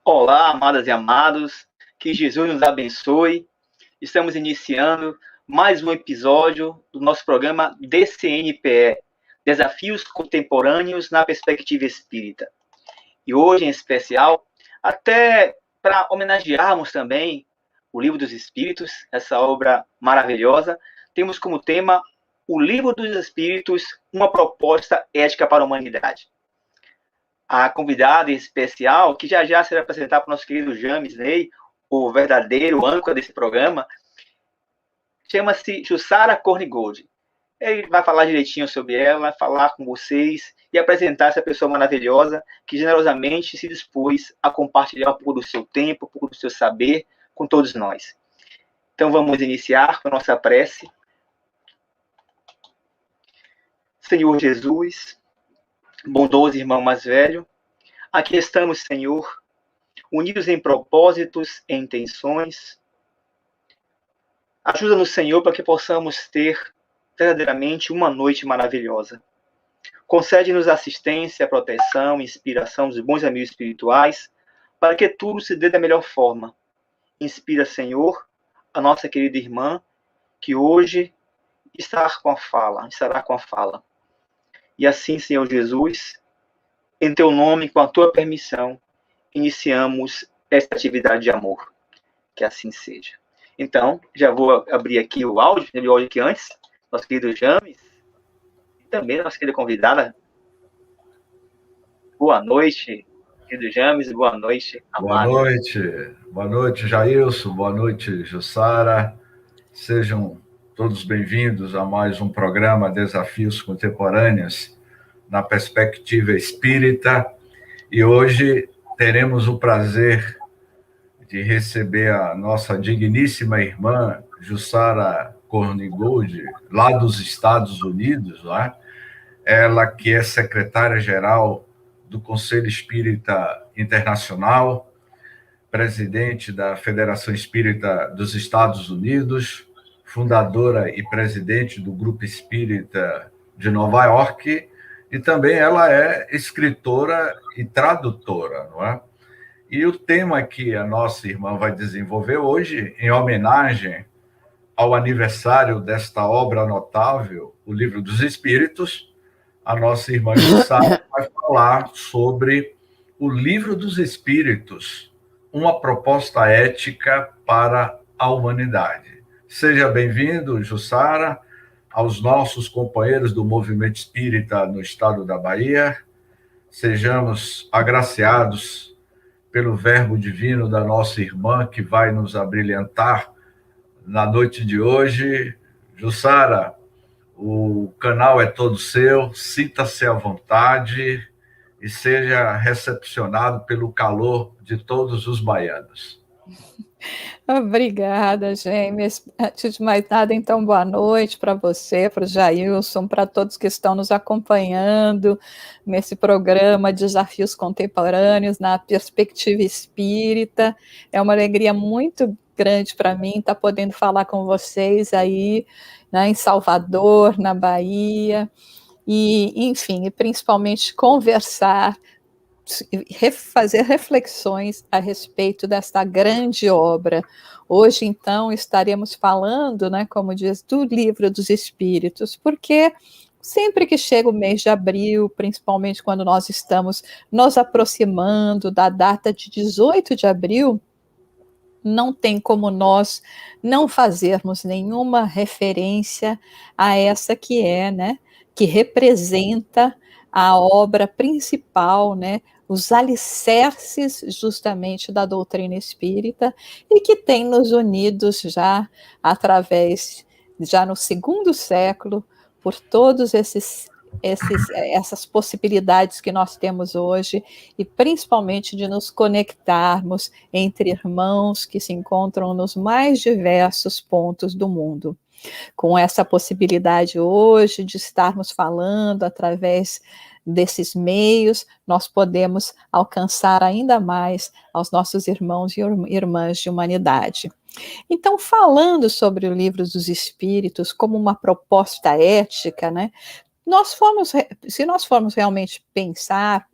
Olá, amadas e amados, que Jesus nos abençoe. Estamos iniciando mais um episódio do nosso programa DCNPE, Desafios Contemporâneos na Perspectiva Espírita. E hoje, em especial, até para homenagearmos também o Livro dos Espíritos, essa obra maravilhosa, temos como tema o Livro dos Espíritos, uma proposta ética para a humanidade. A convidada especial, que já será apresentada para o nosso querido James Ney, o verdadeiro âncora desse programa, chama-se Jussara Kornigold. Ele vai falar direitinho sobre ela, falar com vocês e apresentar essa pessoa maravilhosa que generosamente se dispôs a compartilhar um pouco do seu tempo, um pouco do seu saber com todos nós. Então vamos iniciar com a nossa prece. Senhor Jesus, bondoso irmão mais velho, aqui estamos, Senhor, unidos em propósitos e intenções. Ajuda-nos, Senhor, para que possamos ter verdadeiramente uma noite maravilhosa. Concede-nos assistência, proteção, inspiração dos bons amigos espirituais, para que tudo se dê da melhor forma. Inspira, Senhor, a nossa querida irmã, que hoje estará com a fala. E assim, Senhor Jesus, em teu nome, com a tua permissão, iniciamos esta atividade de amor. Que assim seja. Então, já vou abrir aqui o áudio, o áudio aqui antes, nosso querido James, e também nossa querida convidada. Boa noite, querido James, boa noite, amado. Boa noite, Jailson, boa noite, Jussara. Sejam todos bem-vindos a mais um programa Desafios Contemporâneos na Perspectiva Espírita. E hoje teremos o prazer de receber a nossa digníssima irmã Jussara Kornigold, lá dos Estados Unidos, né? Ela que é secretária-geral do Conselho Espírita Internacional, presidente da Federação Espírita dos Estados Unidos, fundadora e presidente do Grupo Espírita de Nova York, e também ela é escritora e tradutora, não é? E o tema que a nossa irmã vai desenvolver hoje, em homenagem ao aniversário desta obra notável, o Livro dos Espíritos, a nossa irmã Jussara vai falar sobre o Livro dos Espíritos, uma proposta ética para a humanidade. Seja bem-vindo, Jussara, aos nossos companheiros do Movimento Espírita no estado da Bahia. Sejamos agraciados pelo verbo divino da nossa irmã, que vai nos abrilhantar na noite de hoje. Jussara, o canal é todo seu, sinta-se à vontade e seja recepcionado pelo calor de todos os baianos. Obrigada, James. Antes de mais nada, então, boa noite para você, para o Jailson, para todos que estão nos acompanhando nesse programa Desafios Contemporâneos na Perspectiva Espírita. É uma alegria muito grande para mim estar podendo falar com vocês aí, né, em Salvador, na Bahia, e, enfim, e principalmente conversar, fazer reflexões a respeito desta grande obra. Hoje, então, estaremos falando, né, como diz, do Livro dos Espíritos, porque sempre que chega o mês de abril, principalmente quando nós estamos nos aproximando da data de 18 de abril, não tem como nós não fazermos nenhuma referência a essa que é, né, que representa a obra principal, né, os alicerces justamente da doutrina espírita e que tem nos unidos já já no segundo século, por todos essas possibilidades que nós temos hoje e principalmente de nos conectarmos entre irmãos que se encontram nos mais diversos pontos do mundo. Com essa possibilidade hoje de estarmos falando através desses meios, nós podemos alcançar ainda mais aos nossos irmãos e irmãs de humanidade. Então, falando sobre o Livro dos Espíritos como uma proposta ética, né, se nós formos realmente pensar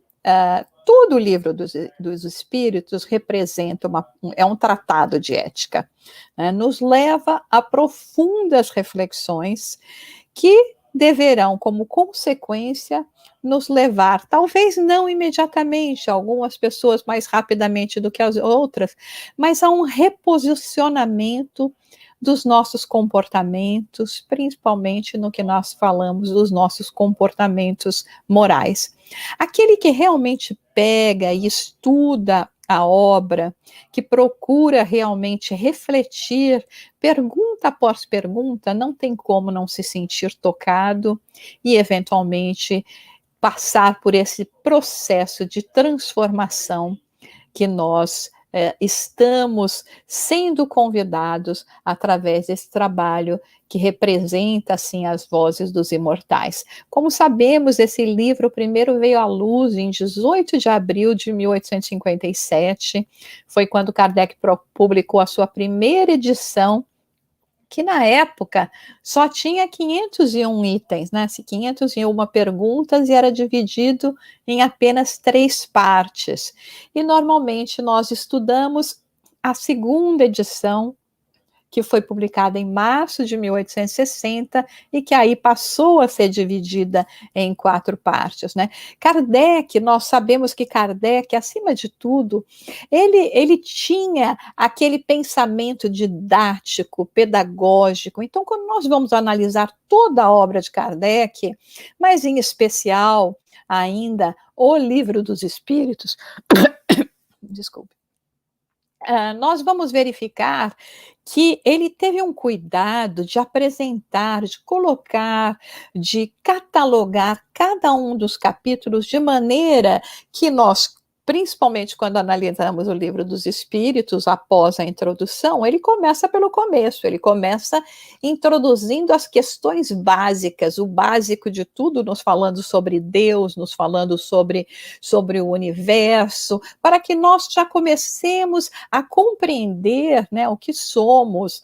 todo o livro dos Espíritos representa é um tratado de ética, né? Nos leva a profundas reflexões que deverão, como consequência, nos levar, talvez não imediatamente, algumas pessoas mais rapidamente do que as outras, mas a um reposicionamento dos nossos comportamentos, principalmente no que nós falamos dos nossos comportamentos morais. Aquele que realmente pega e estuda a obra, que procura realmente refletir, pergunta após pergunta, não tem como não se sentir tocado e, eventualmente, passar por esse processo de transformação que nós estamos sendo convidados através desse trabalho que representa, assim, as vozes dos imortais. Como sabemos, esse livro primeiro veio à luz em 18 de abril de 1857, foi quando Kardec publicou a sua primeira edição, que na época só tinha 501 itens, né? 501 perguntas, e era dividido em apenas 3 partes. E normalmente nós estudamos a segunda edição, que foi publicada em março de 1860 e que aí passou a ser dividida em 4 partes, né? Kardec, nós sabemos que Kardec, acima de tudo, ele tinha aquele pensamento didático, pedagógico. Então, quando nós vamos analisar toda a obra de Kardec, mas em especial ainda o Livro dos Espíritos, desculpe, nós vamos verificar que ele teve um cuidado de apresentar, de colocar, de catalogar cada um dos capítulos de maneira que nós, principalmente quando analisamos o Livro dos Espíritos, após a introdução, ele começa pelo começo, ele começa introduzindo as questões básicas, o básico de tudo, nos falando sobre Deus, nos falando sobre o universo, para que nós já comecemos a compreender, né, o que somos,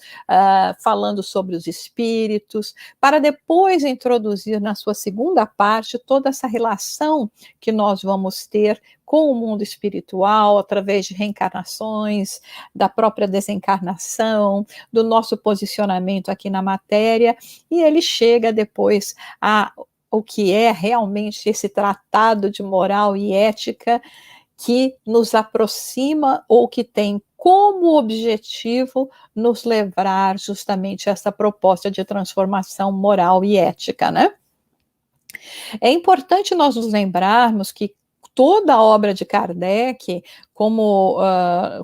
falando sobre os espíritos, para depois introduzir na sua segunda parte toda essa relação que nós vamos ter com o mundo espiritual, através de reencarnações, da própria desencarnação, do nosso posicionamento aqui na matéria, e ele chega depois a o que é realmente esse tratado de moral e ética que nos aproxima ou que tem como objetivo nos levar justamente a essa proposta de transformação moral e ética, né? É importante nós nos lembrarmos que toda a obra de Kardec, como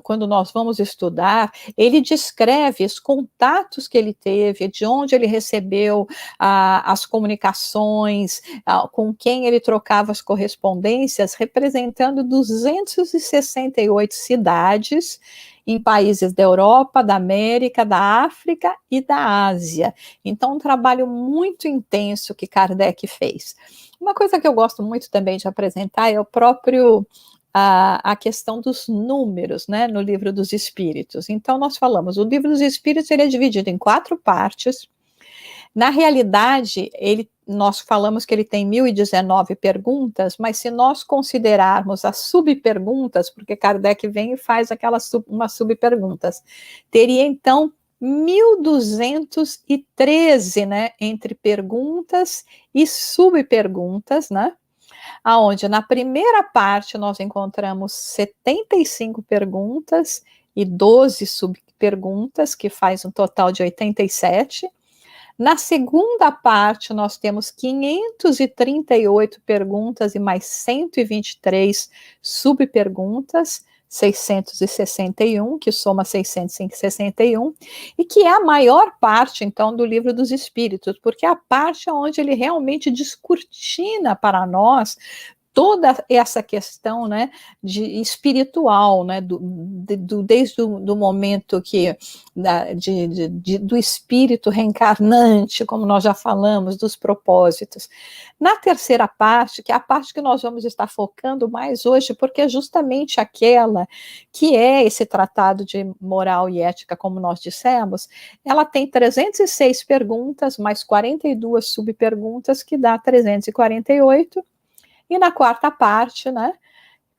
quando nós vamos estudar, ele descreve os contatos que ele teve, de onde ele recebeu as comunicações, com quem ele trocava as correspondências, representando 268 cidades em países da Europa, da América, da África e da Ásia. Então, um trabalho muito intenso que Kardec fez. Uma coisa que eu gosto muito também de apresentar é o próprio a questão dos números, né, no Livro dos Espíritos. Então, nós falamos, o Livro dos Espíritos ele é dividido em 4 partes. Na realidade, nós falamos que ele tem 1.019 perguntas, mas se nós considerarmos as subperguntas, porque Kardec vem e faz umas subperguntas, teria então 1.213, né, entre perguntas e subperguntas, né, aonde na primeira parte nós encontramos 75 perguntas e 12 subperguntas, que faz um total de 87. Na segunda parte, nós temos 538 perguntas e mais 123 subperguntas, 661, que soma 661, e que é a maior parte, então, do Livro dos Espíritos, porque é a parte onde ele realmente descortina para nós toda essa questão, né, de espiritual, né, desde o momento que do espírito reencarnante, como nós já falamos, dos propósitos. Na terceira parte, que é a parte que nós vamos estar focando mais hoje, porque é justamente aquela que é esse tratado de moral e ética, como nós dissemos, ela tem 306 perguntas, mais 42 subperguntas, que dá 348, E na quarta parte, né,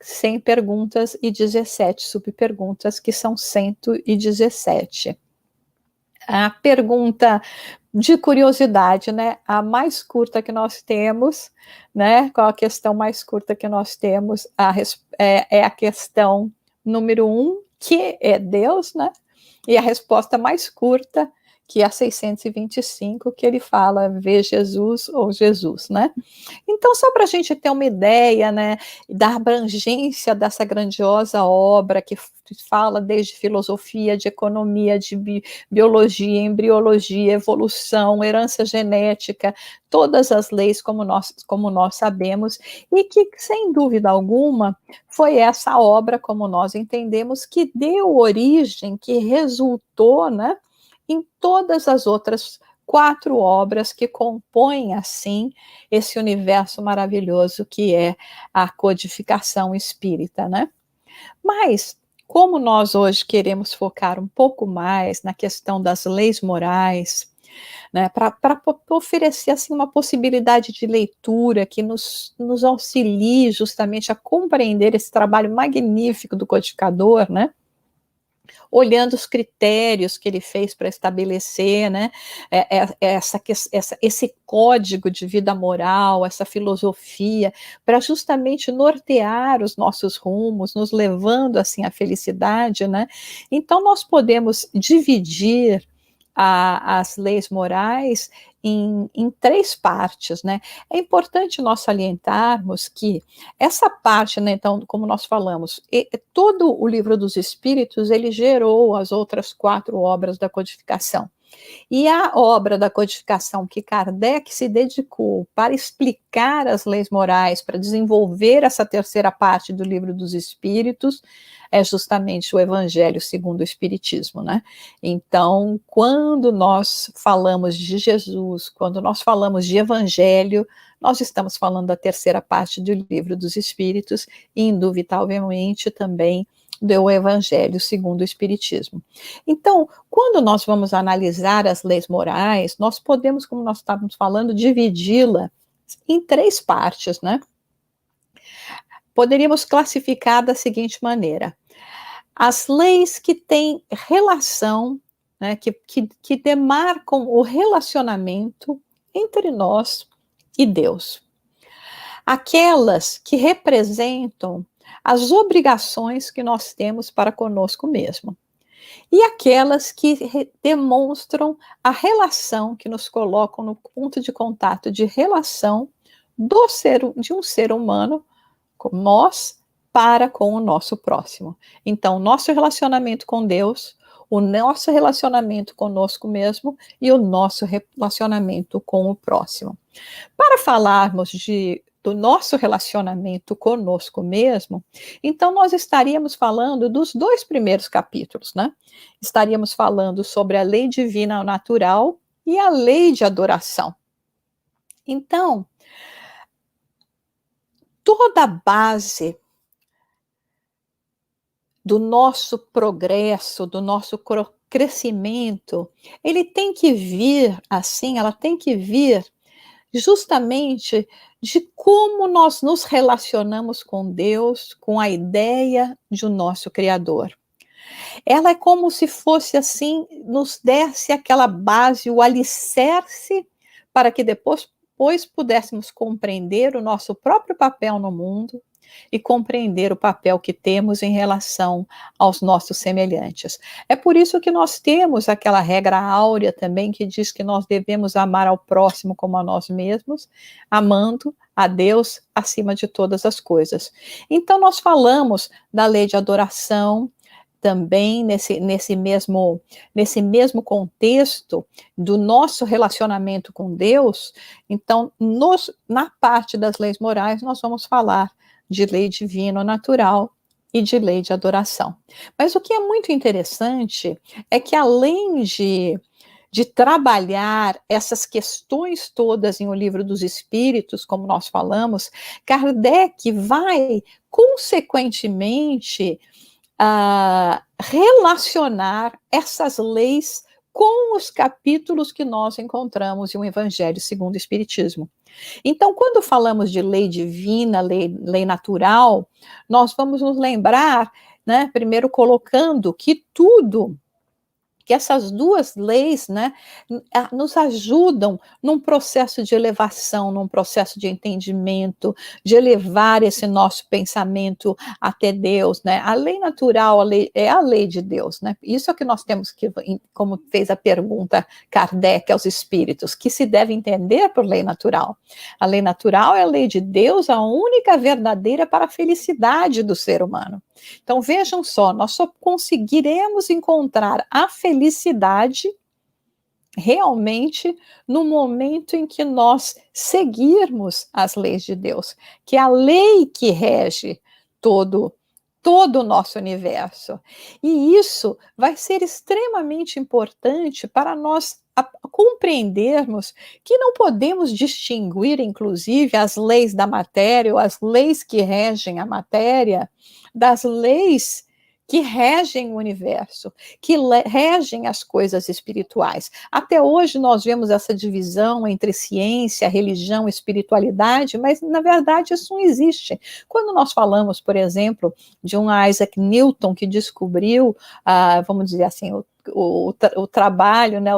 100 perguntas e 17 subperguntas, que são 117. A pergunta de curiosidade, né, a mais curta que nós temos, né, qual a questão mais curta que nós temos? É a questão número 1, que é Deus, né, e a resposta mais curta, que é a 625, que ele fala, vê Jesus ou Jesus, né? Então, só para a gente ter uma ideia, né, da abrangência dessa grandiosa obra que fala desde filosofia, de economia, de biologia, embriologia, evolução, herança genética, todas as leis como nós sabemos, e que, sem dúvida alguma, foi essa obra, como nós entendemos, que deu origem, que resultou, né, em todas as outras 4 obras que compõem, assim, esse universo maravilhoso que é a codificação espírita, né? Mas, como nós hoje queremos focar um pouco mais na questão das leis morais, né, para oferecer, assim, uma possibilidade de leitura que nos auxilie justamente a compreender esse trabalho magnífico do codificador, né? Olhando os critérios que ele fez para estabelecer, né, esse código de vida moral, essa filosofia, para justamente nortear os nossos rumos, nos levando assim à felicidade, né? Então nós podemos dividir as leis morais em 3 partes, né? É importante nós salientarmos que essa parte, né, então, como nós falamos, todo o Livro dos Espíritos, ele gerou as outras 4 obras da codificação. E a obra da codificação que Kardec se dedicou para explicar as leis morais, para desenvolver essa terceira parte do Livro dos Espíritos, é justamente o Evangelho segundo o Espiritismo, né? Então, quando nós falamos de Jesus, quando nós falamos de Evangelho, nós estamos falando da terceira parte do Livro dos Espíritos e, indubitavelmente, também do Evangelho segundo o Espiritismo. Então, quando nós vamos analisar as leis morais, nós podemos, como nós estávamos falando, dividi-la em 3 partes, né? Poderíamos classificar da seguinte maneira: as leis que têm relação, né, que demarcam o relacionamento entre nós e Deus. Aquelas que representam as obrigações que nós temos para conosco mesmo. E aquelas que demonstram a relação, que nos colocam no ponto de contato de relação de um ser humano, como nós, para com o nosso próximo. Então, o nosso relacionamento com Deus, o nosso relacionamento conosco mesmo e o nosso relacionamento com o próximo. Para falarmos do nosso relacionamento conosco mesmo, então nós estaríamos falando dos 2 primeiros capítulos, né? Estaríamos falando sobre a lei divina natural e a lei de adoração. Então, toda a base do nosso progresso, do nosso crescimento, ele tem que vir assim, ela tem que vir justamente de como nós nos relacionamos com Deus, com a ideia de o nosso Criador. Ela é como se fosse assim, nos desse aquela base, o alicerce, para que depois pudéssemos compreender o nosso próprio papel no mundo e compreender o papel que temos em relação aos nossos semelhantes. É por isso que nós temos aquela regra áurea também que diz que nós devemos amar ao próximo como a nós mesmos, amando a Deus acima de todas as coisas. Então nós falamos da lei de adoração, também nesse mesmo contexto do nosso relacionamento com Deus. Então, na parte das leis morais, nós vamos falar de lei divina natural e de lei de adoração. Mas o que é muito interessante é que, além de trabalhar essas questões todas em O Livro dos Espíritos, como nós falamos, Kardec vai, consequentemente, relacionar essas leis com os capítulos que nós encontramos em o Evangelho segundo o Espiritismo. Então, quando falamos de lei divina, lei natural, nós vamos nos lembrar, né, primeiro colocando que essas duas leis, né, nos ajudam num processo de elevação, num processo de entendimento, de elevar esse nosso pensamento até Deus, né? A lei natural, é a lei de Deus, né? Isso é o que nós temos que, como fez a pergunta Kardec aos espíritos, que se deve entender por lei natural. A lei natural é a lei de Deus, a única verdadeira para a felicidade do ser humano. Então, vejam só, nós só conseguiremos encontrar a felicidade realmente no momento em que nós seguirmos as leis de Deus, que é a lei que rege todo o nosso universo. E isso vai ser extremamente importante para nós compreendermos que não podemos distinguir, inclusive, as leis da matéria ou as leis que regem a matéria das leis que regem o universo, que regem as coisas espirituais. Até hoje nós vemos essa divisão entre ciência, religião e espiritualidade, mas na verdade isso não existe. Quando nós falamos, por exemplo, de um Isaac Newton que descobriu, vamos dizer assim, o trabalho, né,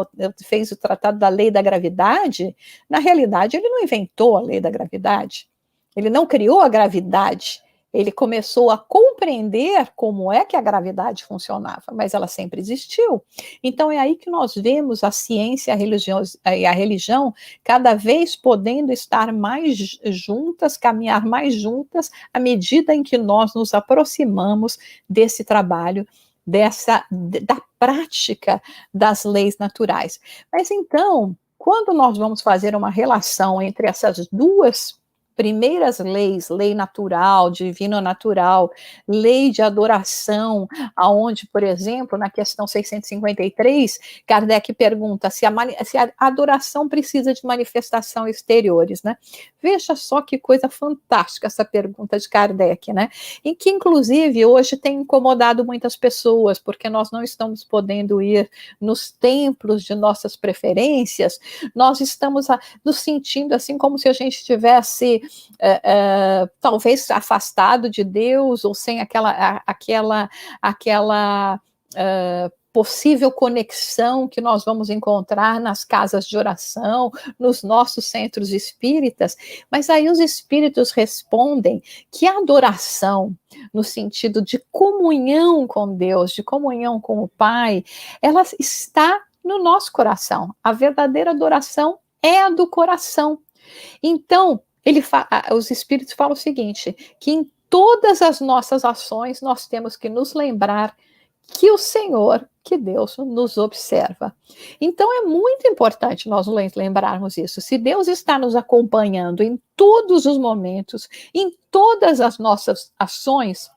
fez o tratado da lei da gravidade, na realidade ele não inventou a lei da gravidade, ele não criou a gravidade, ele começou a compreender como é que a gravidade funcionava, mas ela sempre existiu. Então é aí que nós vemos a ciência e a religião cada vez podendo estar mais juntas, caminhar mais juntas, à medida em que nós nos aproximamos desse trabalho, da prática das leis naturais. Mas então, quando nós vamos fazer uma relação entre essas duas primeiras leis, lei natural, divino natural, lei de adoração, aonde, por exemplo, na questão 653, Kardec pergunta se a adoração precisa de manifestação exteriores, né? Veja só que coisa fantástica essa pergunta de Kardec, né? E que, inclusive, hoje tem incomodado muitas pessoas, porque nós não estamos podendo ir nos templos de nossas preferências, nós estamos nos sentindo assim como se a gente estivesse talvez afastado de Deus ou sem aquela possível conexão que nós vamos encontrar nas casas de oração, nos nossos centros espíritas, mas aí os espíritos respondem que a adoração, no sentido de comunhão com Deus, de comunhão com o Pai, ela está no nosso coração. A verdadeira adoração é a do coração. Então, os espíritos falam o seguinte, que em todas as nossas ações nós temos que nos lembrar que o Senhor, que Deus nos observa. Então é muito importante nós lembrarmos isso. Se Deus está nos acompanhando em todos os momentos, em todas as nossas ações,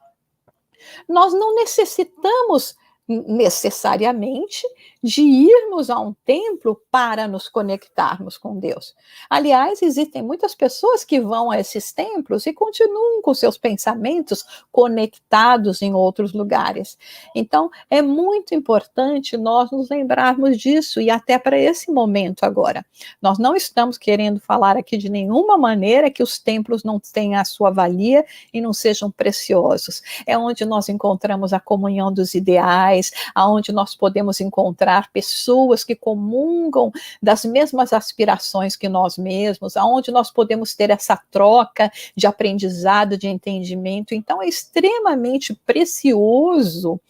nós não necessitamos necessariamente de irmos a um templo para nos conectarmos com Deus. Aliás, existem muitas pessoas que vão a esses templos e continuam com seus pensamentos conectados em outros lugares. Então, é muito importante nós nos lembrarmos disso e até para esse momento agora. Nós não estamos querendo falar aqui de nenhuma maneira que os templos não tenham a sua valia e não sejam preciosos. É onde nós encontramos a comunhão dos ideais, aonde nós podemos encontrar pessoas que comungam das mesmas aspirações que nós mesmos, aonde nós podemos ter essa troca de aprendizado, de entendimento. Então é extremamente precioso,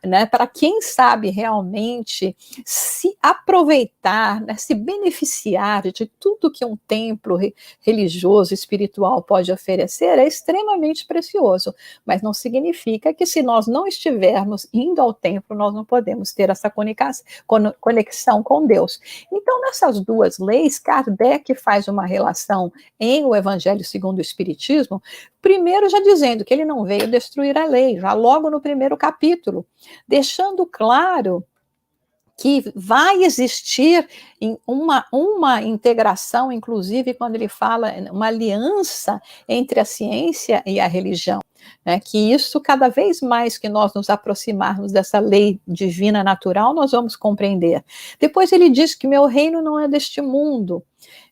né, para quem sabe realmente se aproveitar, né, se beneficiar de tudo que um templo religioso, espiritual pode oferecer, é extremamente precioso, mas não significa que se nós não estivermos indo ao templo, nós não podemos ter essa conexão com Deus. Então, nessas duas leis, Kardec faz uma relação em O Evangelho segundo o Espiritismo, primeiro já dizendo que ele não veio destruir a lei, já logo no primeiro capítulo, deixando claro que vai existir uma integração, inclusive quando ele fala uma aliança entre a ciência e a religião. né? Que isso, cada vez mais que nós nos aproximarmos dessa lei divina natural, nós vamos compreender. Depois ele diz que meu reino não é deste mundo,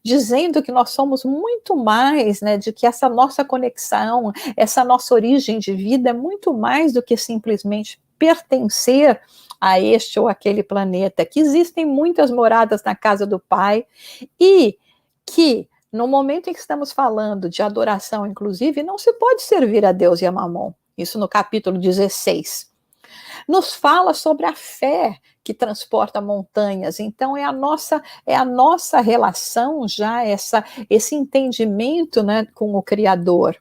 dizendo que nós somos muito mais, né, de que essa nossa conexão, essa nossa origem de vida é muito mais do que simplesmente pertencer a este ou aquele planeta, que existem muitas moradas na casa do Pai, e que no momento em que estamos falando de adoração, inclusive, não se pode servir a Deus e a Mamon. Isso no capítulo 16. Nos fala sobre a fé que transporta montanhas. Então é a nossa relação já, esse entendimento, né, com o Criador.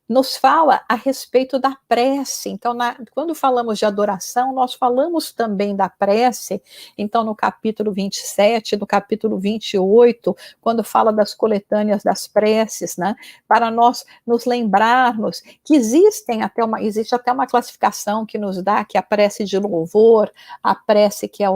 Nos fala a respeito da prece. Então, quando falamos de adoração, nós falamos também da prece. Então, no capítulo 27, no capítulo 28, quando fala das coletâneas das preces, né, para nós nos lembrarmos que existe até uma classificação que nos dá, que é a prece de louvor, a prece que é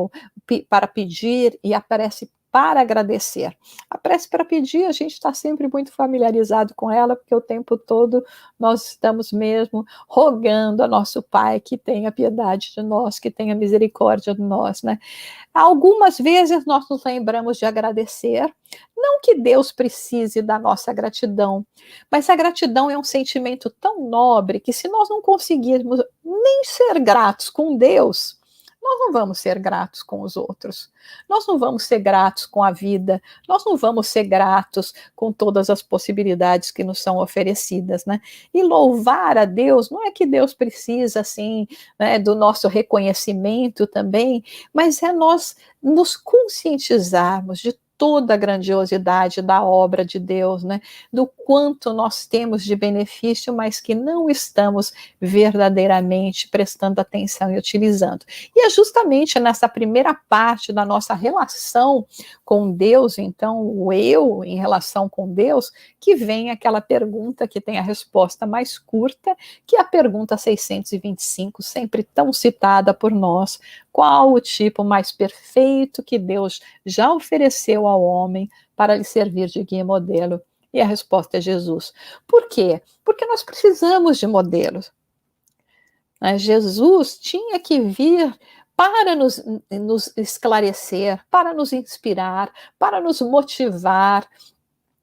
para pedir e a prece para agradecer. A prece para pedir, a gente está sempre muito familiarizado com ela, porque o tempo todo nós estamos mesmo rogando a nosso Pai que tenha piedade de nós, que tenha misericórdia de nós, né? Algumas vezes nós nos lembramos de agradecer, não que Deus precise da nossa gratidão, mas a gratidão é um sentimento tão nobre que se nós não conseguirmos nem ser gratos com Deus, nós não vamos ser gratos com os outros, nós não vamos ser gratos com a vida, nós não vamos ser gratos com todas as possibilidades que nos são oferecidas, né? E louvar a Deus, não é que Deus precisa, assim, né, do nosso reconhecimento também, mas é nós nos conscientizarmos de toda a grandiosidade da obra de Deus, né? Do quanto nós temos de benefício, mas que não estamos verdadeiramente prestando atenção e utilizando. E é justamente nessa primeira parte da nossa relação com Deus, então, o eu em relação com Deus, que vem aquela pergunta que tem a resposta mais curta, que é a pergunta 625, sempre tão citada por nós: qual o tipo mais perfeito que Deus já ofereceu ao homem para lhe servir de guia e modelo? E a resposta é Jesus. Por quê? Porque nós precisamos de modelos. Jesus tinha que vir para nos esclarecer, para nos inspirar, para nos motivar.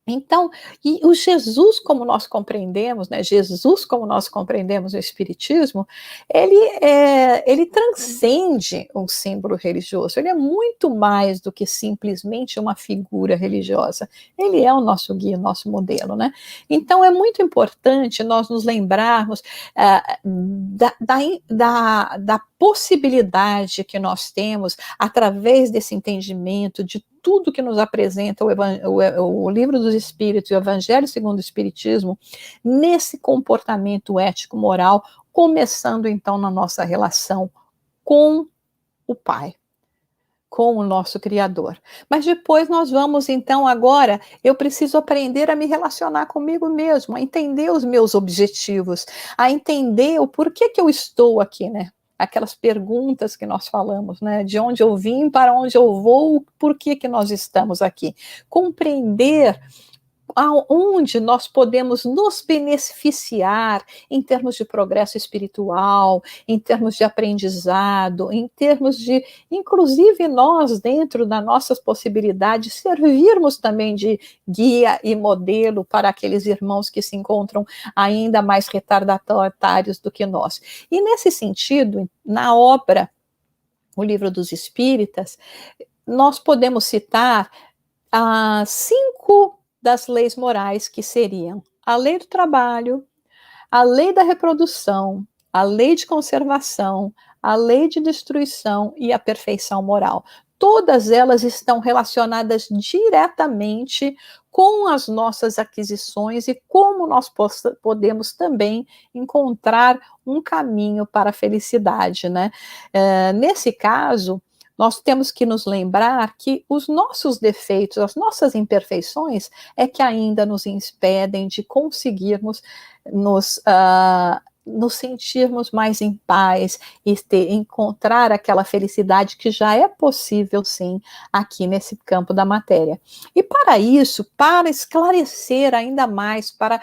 Então, e o Jesus, como nós compreendemos, né, Jesus, como nós compreendemos o Espiritismo, ele transcende um símbolo religioso, ele é muito mais do que simplesmente uma figura religiosa, ele é o nosso guia, o nosso modelo, né? Então, é muito importante nós nos lembrarmos da possibilidade que nós temos, através desse entendimento de tudo que nos apresenta o Livro dos Espíritos e o Evangelho segundo o Espiritismo, nesse comportamento ético-moral, começando então na nossa relação com o Pai, com o nosso Criador. Mas depois nós vamos então, agora, eu preciso aprender a me relacionar comigo mesmo, a entender os meus objetivos, a entender o porquê que eu estou aqui, né? Aquelas perguntas que nós falamos, né? De onde eu vim, para onde eu vou, por que nós estamos aqui. Compreender aonde nós podemos nos beneficiar em termos de progresso espiritual, em termos de aprendizado, em termos de, inclusive nós, dentro das nossas possibilidades, servirmos também de guia e modelo para aqueles irmãos que se encontram ainda mais retardatários do que nós. E nesse sentido, na obra O Livro dos Espíritas, nós podemos citar 5 das leis morais, que seriam a lei do trabalho, a lei da reprodução, a lei de conservação, a lei de destruição e a perfeição moral. Todas elas estão relacionadas diretamente com as nossas aquisições e como nós podemos também encontrar um caminho para a felicidade, né? Nesse caso, nós temos que nos lembrar que os nossos defeitos, as nossas imperfeições, é que ainda nos impedem de conseguirmos nos nos sentirmos mais em paz e encontrar aquela felicidade que já é possível, sim, aqui nesse campo da matéria. E para isso, para esclarecer ainda mais, para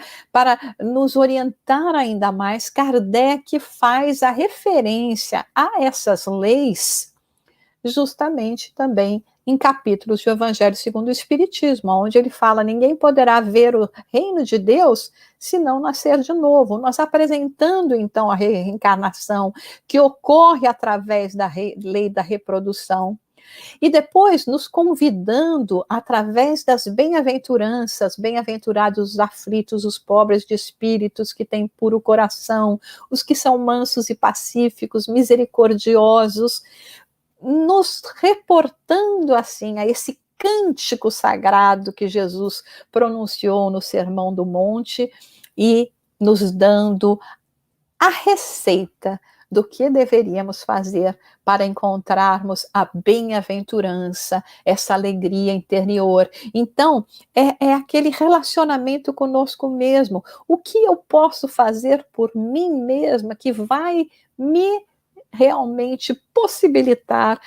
nos orientar ainda mais, Kardec faz a referência a essas leis justamente também em capítulos do Evangelho segundo o Espiritismo, onde ele fala: ninguém poderá ver o reino de Deus se não nascer de novo, nós apresentando então a reencarnação que ocorre através da lei da reprodução, e depois nos convidando, através das bem-aventuranças, bem-aventurados os aflitos, os pobres de espíritos, que têm puro coração, os que são mansos e pacíficos, misericordiosos, nos reportando assim a esse cântico sagrado que Jesus pronunciou no Sermão do Monte e nos dando a receita do que deveríamos fazer para encontrarmos a bem-aventurança, essa alegria interior. Então, é aquele relacionamento conosco mesmo. O que eu posso fazer por mim mesma que vai me realmente possibilitar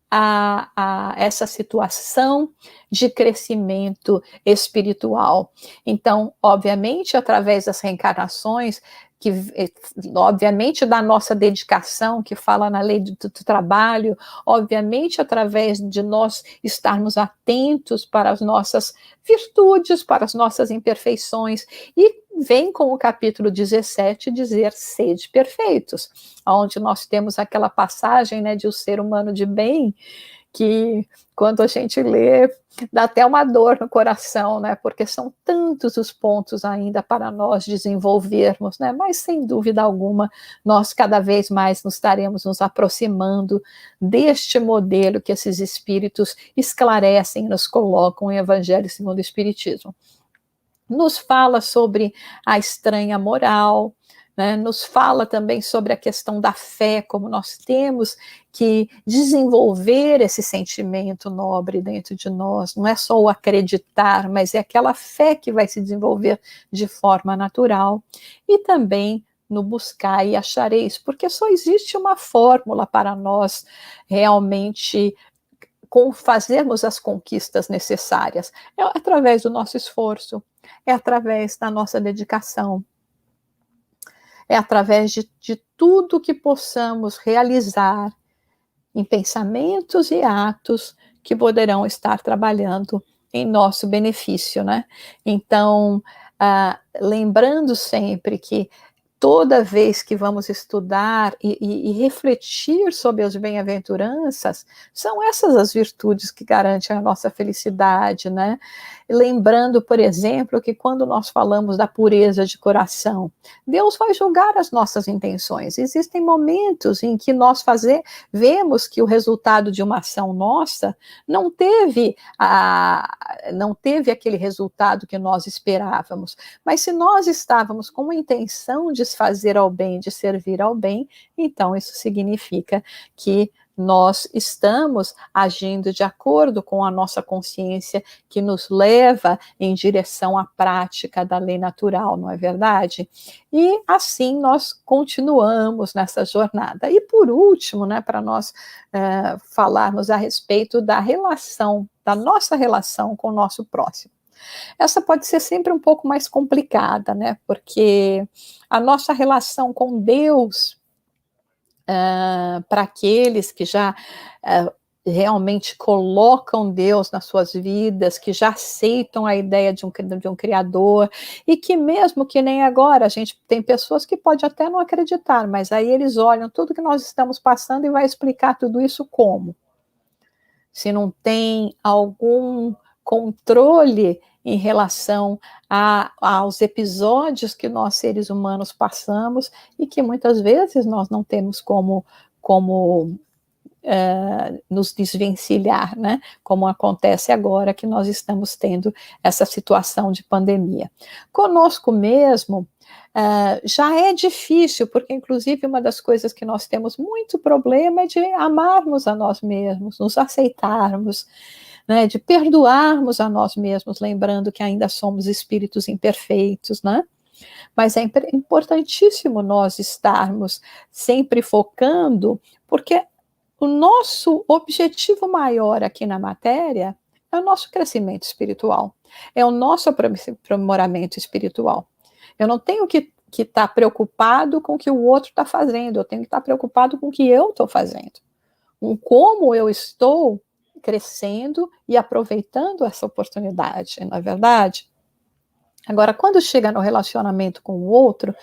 a essa situação de crescimento espiritual. Então, obviamente, através das reencarnações, que obviamente da nossa dedicação, que fala na lei do trabalho, obviamente através de nós estarmos atentos para as nossas virtudes, para as nossas imperfeições, e vem com o capítulo 17 dizer: sede perfeitos, onde nós temos aquela passagem, né, de o ser humano de bem, que quando a gente lê, dá até uma dor no coração, né, porque são tantos os pontos ainda para nós desenvolvermos, né, mas sem dúvida alguma, nós cada vez mais nos estaremos nos aproximando deste modelo que esses espíritos esclarecem e nos colocam em Evangelho segundo o Espiritismo. Nos fala sobre a estranha moral, né? Nos fala também sobre a questão da fé, como nós temos que desenvolver esse sentimento nobre dentro de nós. Não é só o acreditar, mas é aquela fé que vai se desenvolver de forma natural. E também no buscar e achareis, porque só existe uma fórmula para nós realmente fazermos as conquistas necessárias. É através do nosso esforço, é através da nossa dedicação, é através de tudo que possamos realizar em pensamentos e atos que poderão estar trabalhando em nosso benefício, né? Então, lembrando sempre que toda vez que vamos estudar e refletir sobre as bem-aventuranças, são essas as virtudes que garantem a nossa felicidade, né? Lembrando, por exemplo, que quando nós falamos da pureza de coração, Deus vai julgar as nossas intenções. Existem momentos em que nós vemos que o resultado de uma ação nossa não teve aquele resultado que nós esperávamos. Mas se nós estávamos com a intenção de fazer ao bem, de servir ao bem, então isso significa que nós estamos agindo de acordo com a nossa consciência, que nos leva em direção à prática da lei natural, não é verdade? E assim nós continuamos nessa jornada. E por último, né, para nós falarmos a respeito da nossa relação com o nosso próximo. Essa pode ser sempre um pouco mais complicada, né? Porque a nossa relação com Deus, para aqueles que já realmente colocam Deus nas suas vidas, que já aceitam a ideia de um Criador, e que mesmo que nem agora, a gente tem pessoas que pode até não acreditar, mas aí eles olham tudo que nós estamos passando e vai explicar tudo isso como? Se não tem algum controle em relação aos episódios que nós, seres humanos, passamos e que muitas vezes nós não temos como nos desvencilhar, né? Como acontece agora que nós estamos tendo essa situação de pandemia. Conosco mesmo, já é difícil, porque inclusive uma das coisas que nós temos muito problema é de amarmos a nós mesmos, nos aceitarmos, né, de perdoarmos a nós mesmos, lembrando que ainda somos espíritos imperfeitos, né? Mas é importantíssimo nós estarmos sempre focando, porque o nosso objetivo maior aqui na matéria é o nosso crescimento espiritual, é o nosso aprimoramento espiritual. Eu não tenho que estar preocupado com o que o outro está fazendo, eu tenho que estar preocupado com o que eu estou fazendo, com como eu estou crescendo e aproveitando essa oportunidade, não é verdade? Agora, quando chega no relacionamento com o outro,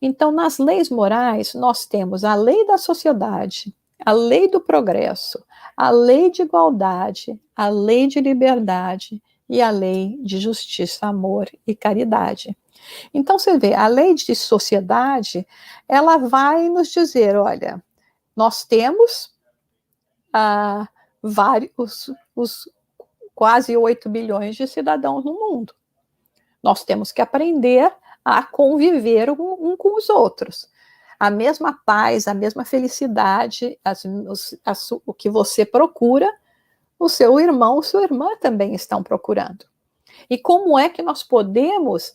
então, nas leis morais, nós temos a lei da sociedade, a lei do progresso, a lei de igualdade, a lei de liberdade e a lei de justiça, amor e caridade. Então, você vê, a lei de sociedade, ela vai nos dizer, olha, nós temos os quase 8 bilhões de cidadãos no mundo. Nós temos que aprender a conviver um com os outros. A mesma paz, a mesma felicidade, o que você procura, o seu irmão, sua irmã também estão procurando. E como é que nós podemos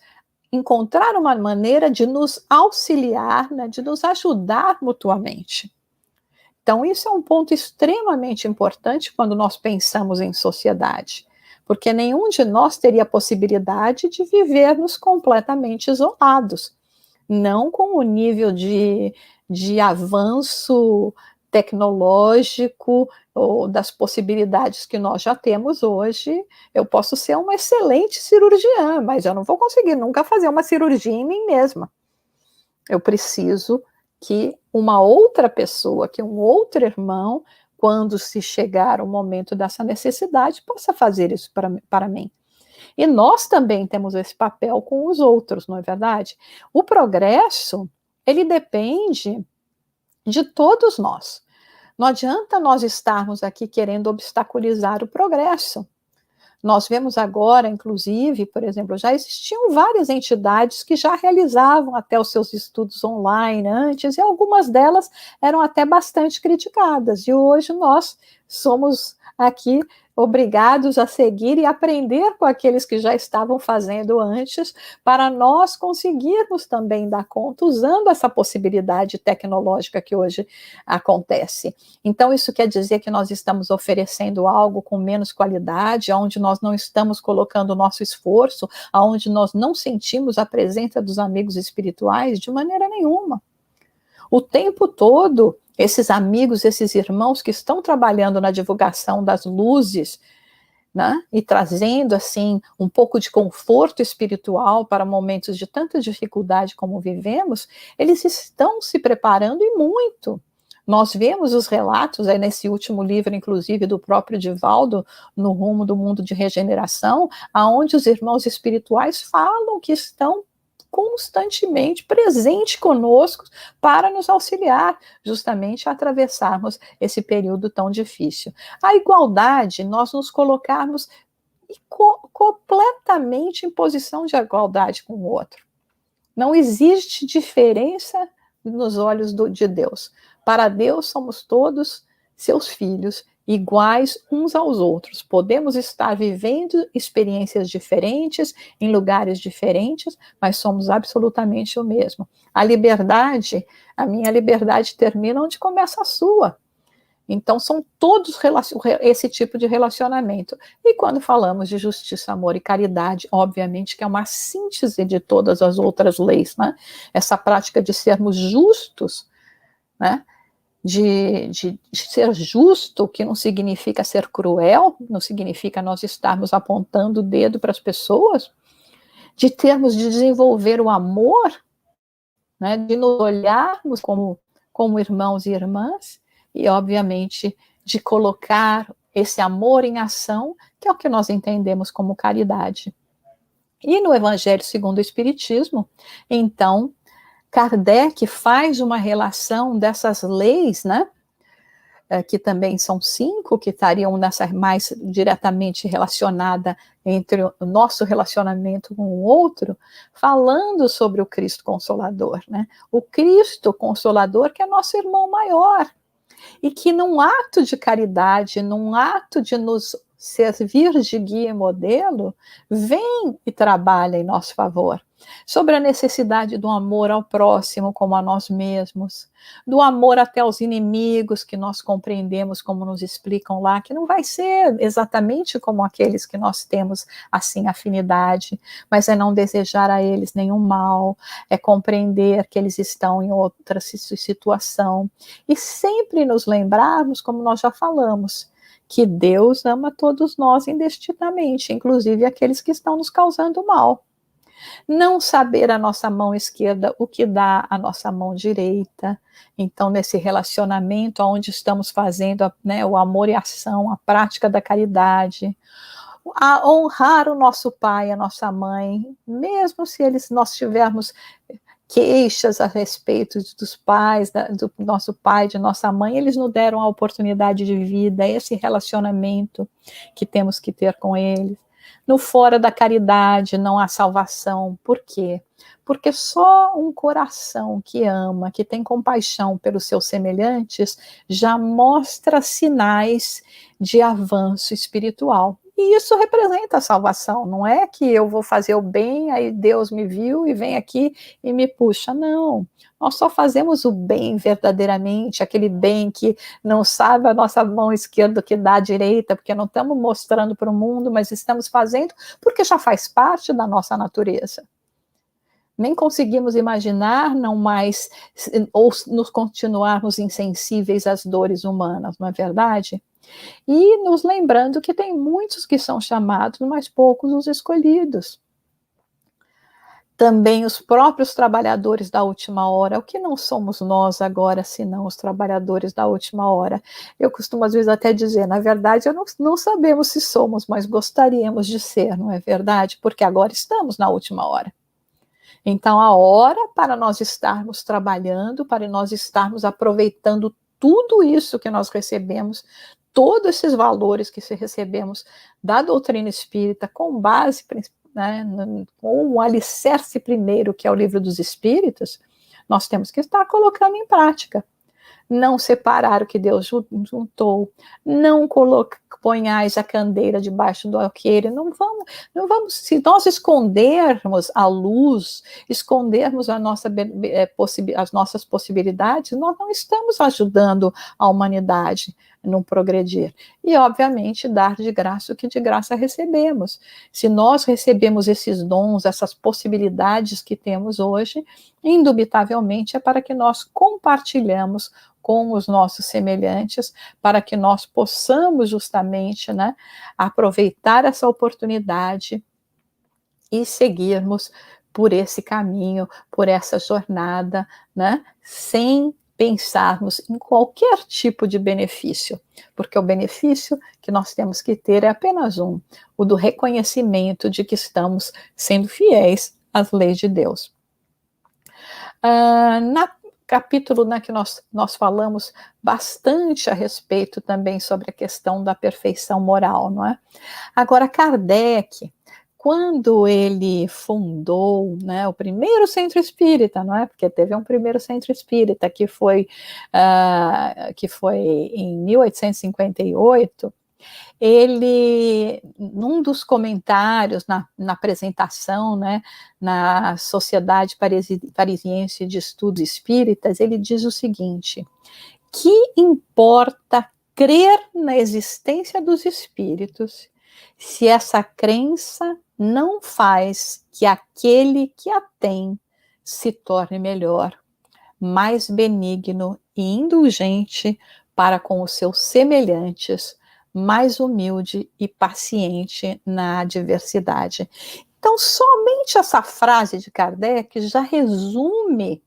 encontrar uma maneira de nos auxiliar, né, de nos ajudar mutuamente? Então, isso é um ponto extremamente importante quando nós pensamos em sociedade, porque nenhum de nós teria a possibilidade de vivermos completamente isolados, não com o nível de avanço tecnológico ou das possibilidades que nós já temos hoje. Eu posso ser uma excelente cirurgiã, mas eu não vou conseguir nunca fazer uma cirurgia em mim mesma. Eu preciso que uma outra pessoa, que um outro irmão, quando se chegar o momento dessa necessidade, possa fazer isso para mim. E nós também temos esse papel com os outros, não é verdade? O progresso, ele depende de todos nós. Não adianta nós estarmos aqui querendo obstaculizar o progresso. Nós vemos agora, inclusive, por exemplo, já existiam várias entidades que já realizavam até os seus estudos online antes, e algumas delas eram até bastante criticadas. E hoje nós somos aqui obrigados a seguir e aprender com aqueles que já estavam fazendo antes, para nós conseguirmos também dar conta, usando essa possibilidade tecnológica que hoje acontece. Então, isso quer dizer que nós estamos oferecendo algo com menos qualidade, onde nós não estamos colocando o nosso esforço, onde nós não sentimos a presença dos amigos espirituais de maneira nenhuma. O tempo todo, esses amigos, esses irmãos que estão trabalhando na divulgação das luzes, né, e trazendo, assim, um pouco de conforto espiritual para momentos de tanta dificuldade como vivemos, eles estão se preparando e muito. Nós vemos os relatos, aí nesse último livro, inclusive, do próprio Divaldo, No Rumo do Mundo de Regeneração, aonde os irmãos espirituais falam que estão constantemente presente conosco para nos auxiliar justamente a atravessarmos esse período tão difícil. A igualdade, nós nos colocarmos completamente em posição de igualdade com o outro. Não existe diferença nos olhos de Deus. Para Deus somos todos seus filhos, iguais uns aos outros. Podemos estar vivendo experiências diferentes, em lugares diferentes, mas somos absolutamente o mesmo. A liberdade, a minha liberdade termina onde começa a sua. Então, são todos esse tipo de relacionamento. E quando falamos de justiça, amor e caridade, obviamente que é uma síntese de todas as outras leis, né? Essa prática de sermos justos, né? De ser justo, que não significa ser cruel, não significa nós estarmos apontando o dedo para as pessoas, de desenvolver o amor, né, de nos olharmos como irmãos e irmãs, e obviamente de colocar esse amor em ação, que é o que nós entendemos como caridade. E no Evangelho segundo o Espiritismo, então, Kardec faz uma relação dessas leis, né, que também são 5, que estariam nessa mais diretamente relacionada entre o nosso relacionamento com o outro, falando sobre o Cristo Consolador, né? O Cristo Consolador, que é nosso irmão maior, e que num ato de caridade, num ato de nos servir de guia e modelo, vem e trabalha em nosso favor. Sobre a necessidade do amor ao próximo como a nós mesmos, do amor até aos inimigos, que nós compreendemos, como nos explicam lá, que não vai ser exatamente como aqueles que nós temos, assim, afinidade, mas é não desejar a eles nenhum mal, é compreender que eles estão em outra situação, e sempre nos lembrarmos, como nós já falamos, que Deus ama todos nós indistintamente, inclusive aqueles que estão nos causando mal. Não saber a nossa mão esquerda o que dá a nossa mão direita. Então, nesse relacionamento onde estamos fazendo, né, o amor e a ação, a prática da caridade, a honrar o nosso pai, a nossa mãe, mesmo se nós tivermos queixas a respeito dos pais, do nosso pai, de nossa mãe, eles nos deram a oportunidade de vida, esse relacionamento que temos que ter com eles. No fora da caridade não há salvação. Por quê? Porque só um coração que ama, que tem compaixão pelos seus semelhantes, já mostra sinais de avanço espiritual. E isso representa a salvação, não é que eu vou fazer o bem, aí Deus me viu e vem aqui e me puxa, não. Nós só fazemos o bem verdadeiramente, aquele bem que não sabe a nossa mão esquerda que dá a direita, porque não estamos mostrando para o mundo, mas estamos fazendo porque já faz parte da nossa natureza. Nem conseguimos imaginar, não mais, ou nos continuarmos insensíveis às dores humanas, não é verdade? E nos lembrando que tem muitos que são chamados, mas poucos os escolhidos. Também os próprios trabalhadores da última hora, o que não somos nós agora, senão os trabalhadores da última hora. Eu costumo às vezes até dizer, na verdade, não sabemos se somos, mas gostaríamos de ser, não é verdade? Porque agora estamos na última hora. Então, a hora para nós estarmos trabalhando, para nós estarmos aproveitando tudo isso que nós recebemos, todos esses valores que recebemos da doutrina espírita, com base, né, com o alicerce primeiro, que é o Livro dos Espíritos, nós temos que estar colocando em prática. Não separar o que Deus juntou, não ponhais a candeira debaixo do alqueire, não vamos, se nós escondermos a luz, escondermos as nossas possibilidades, nós não estamos ajudando a humanidade no progredir. E, obviamente, dar de graça o que de graça recebemos. Se nós recebemos esses dons, essas possibilidades que temos hoje, indubitavelmente é para que nós compartilhamos com os nossos semelhantes, para que nós possamos justamente, né, aproveitar essa oportunidade e seguirmos por esse caminho, por essa jornada, né, sem pensarmos em qualquer tipo de benefício, porque o benefício que nós temos que ter é apenas um, o do reconhecimento de que estamos sendo fiéis às leis de Deus. Na capítulo, né, que nós falamos bastante a respeito também sobre a questão da perfeição moral, não é? Agora, Kardec, quando ele fundou, né, o primeiro centro espírita, não é? Porque teve um primeiro centro espírita que foi em 1858, ele, num dos comentários na apresentação, né, na Sociedade Parisiense de Estudos Espíritas, ele diz o seguinte: que importa crer na existência dos espíritos se essa crença não faz que aquele que a tem se torne melhor, mais benigno e indulgente para com os seus semelhantes, mais humilde e paciente na adversidade. Então, somente essa frase de Kardec já resume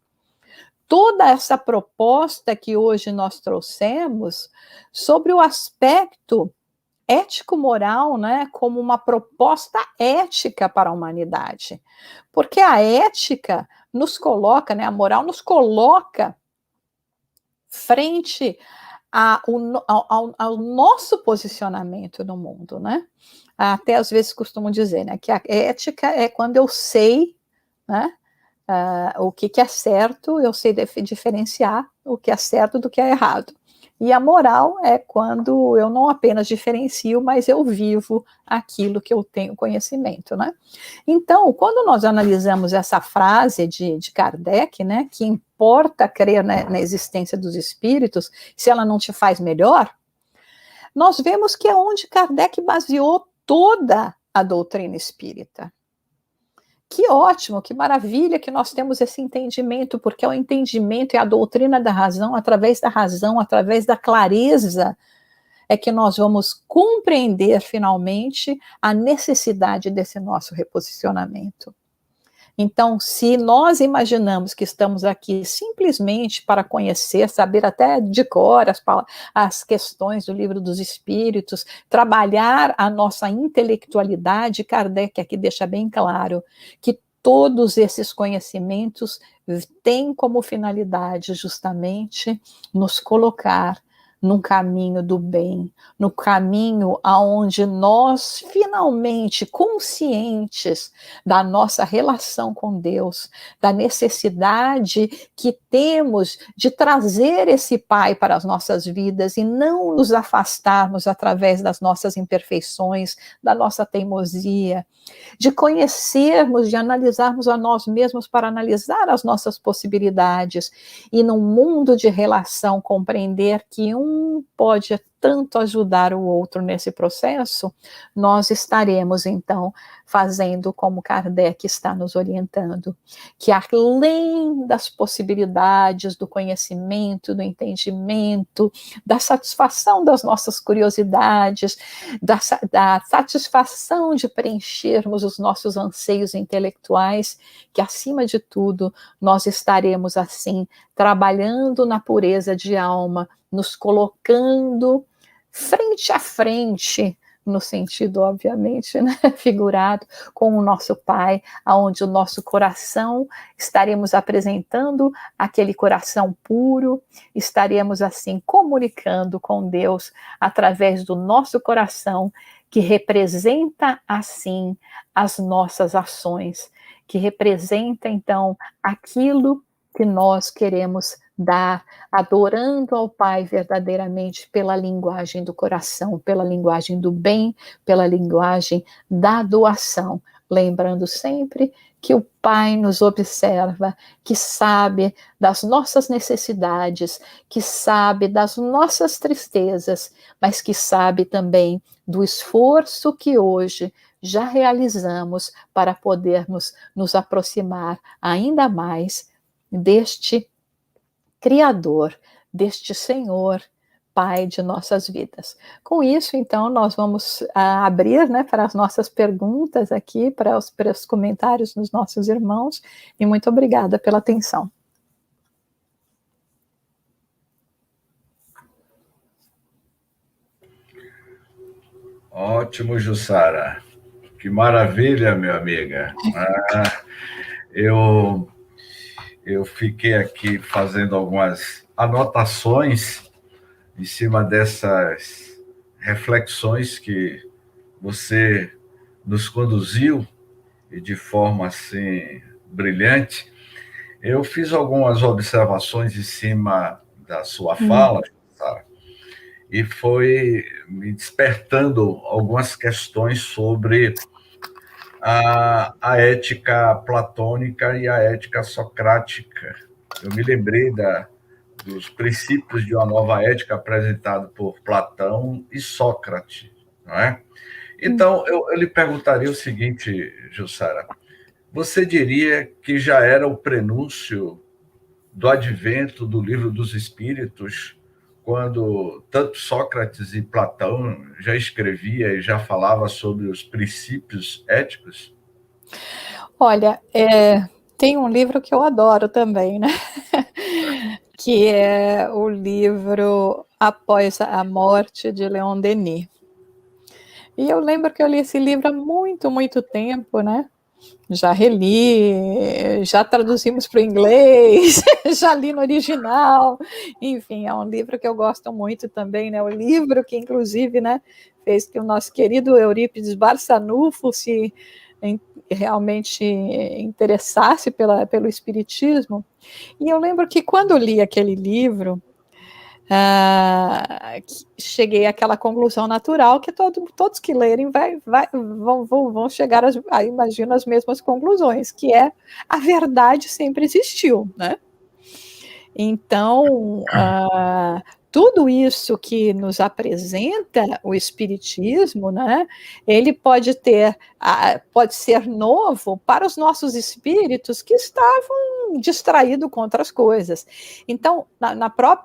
toda essa proposta que hoje nós trouxemos sobre o aspecto ético-moral, né, como uma proposta ética para a humanidade. Porque a ética nos coloca, né, a moral nos coloca frente ao nosso posicionamento no mundo, né? Até às vezes costumo dizer, né, que a ética é quando eu sei, né, o que é certo, eu sei diferenciar o que é certo do que é errado. E a moral é quando eu não apenas diferencio, mas eu vivo aquilo que eu tenho conhecimento, né? Então, quando nós analisamos essa frase de Kardec, né, que importa crer na existência dos espíritos, se ela não te faz melhor, nós vemos que é onde Kardec baseou toda a doutrina espírita. Que ótimo, que maravilha que nós temos esse entendimento, porque é o entendimento, é a doutrina da razão, através da clareza, é que nós vamos compreender finalmente a necessidade desse nosso reposicionamento. Então, se nós imaginamos que estamos aqui simplesmente para conhecer, saber até de cor as questões do Livro dos Espíritos, trabalhar a nossa intelectualidade, Kardec aqui deixa bem claro que todos esses conhecimentos têm como finalidade justamente nos colocar num caminho do bem, no caminho aonde nós, finalmente, conscientes da nossa relação com Deus, da necessidade que temos de trazer esse Pai para as nossas vidas e não nos afastarmos através das nossas imperfeições, da nossa teimosia, de conhecermos, de analisarmos a nós mesmos para analisar as nossas possibilidades e num mundo de relação compreender que um pode tanto ajudar o outro nesse processo, nós estaremos, então, fazendo como Kardec está nos orientando, que além das possibilidades do conhecimento, do entendimento, da satisfação das nossas curiosidades, da satisfação de preenchermos os nossos anseios intelectuais, que, acima de tudo, nós estaremos, assim, trabalhando na pureza de alma, nos colocando frente a frente, no sentido, obviamente, né, figurado, com o nosso Pai, aonde o nosso coração, estaremos apresentando aquele coração puro, estaremos, assim, comunicando com Deus através do nosso coração, que representa, assim, as nossas ações, que representa, então, aquilo que nós queremos dar, adorando ao Pai verdadeiramente pela linguagem do coração, pela linguagem do bem, pela linguagem da doação, lembrando sempre que o Pai nos observa, que sabe das nossas necessidades, que sabe das nossas tristezas, mas que sabe também do esforço que hoje já realizamos para podermos nos aproximar ainda mais deste Criador, deste Senhor, Pai de nossas vidas. Com isso, então, nós vamos abrir, né, para as nossas perguntas aqui, para os comentários dos nossos irmãos, e muito obrigada pela atenção. Ótimo, Jussara. Que maravilha, minha amiga. Eu fiquei aqui fazendo algumas anotações em cima dessas reflexões que você nos conduziu e de forma assim brilhante. Eu fiz algumas observações em cima da sua fala, Sara, e foi me despertando algumas questões sobre a ética platônica e a ética socrática. Eu me lembrei dos princípios de uma nova ética apresentado por Platão e Sócrates, não é? Então, eu lhe perguntaria o seguinte, Jussara, você diria que já era o prenúncio do advento do Livro dos Espíritos, quando tanto Sócrates e Platão já escrevia e já falava sobre os princípios éticos? Olha, tem um livro que eu adoro também, né? Que é o livro Após a Morte, de Leon Denis. E eu lembro que eu li esse livro há muito, muito tempo, né? Já reli, já traduzimos para o inglês, já li no original, enfim, é um livro que eu gosto muito também, né? O livro que, inclusive, né, fez que o nosso querido Eurípides Barçanufo se realmente interessasse pelo espiritismo. E eu lembro que quando eu li aquele livro, cheguei àquela conclusão natural que todos que lerem vão chegar imagino, as mesmas conclusões, que é a verdade sempre existiu, né? Então, tudo isso que nos apresenta o Espiritismo, né, ele pode ser novo para os nossos espíritos que estavam distraídos com outras coisas. Então,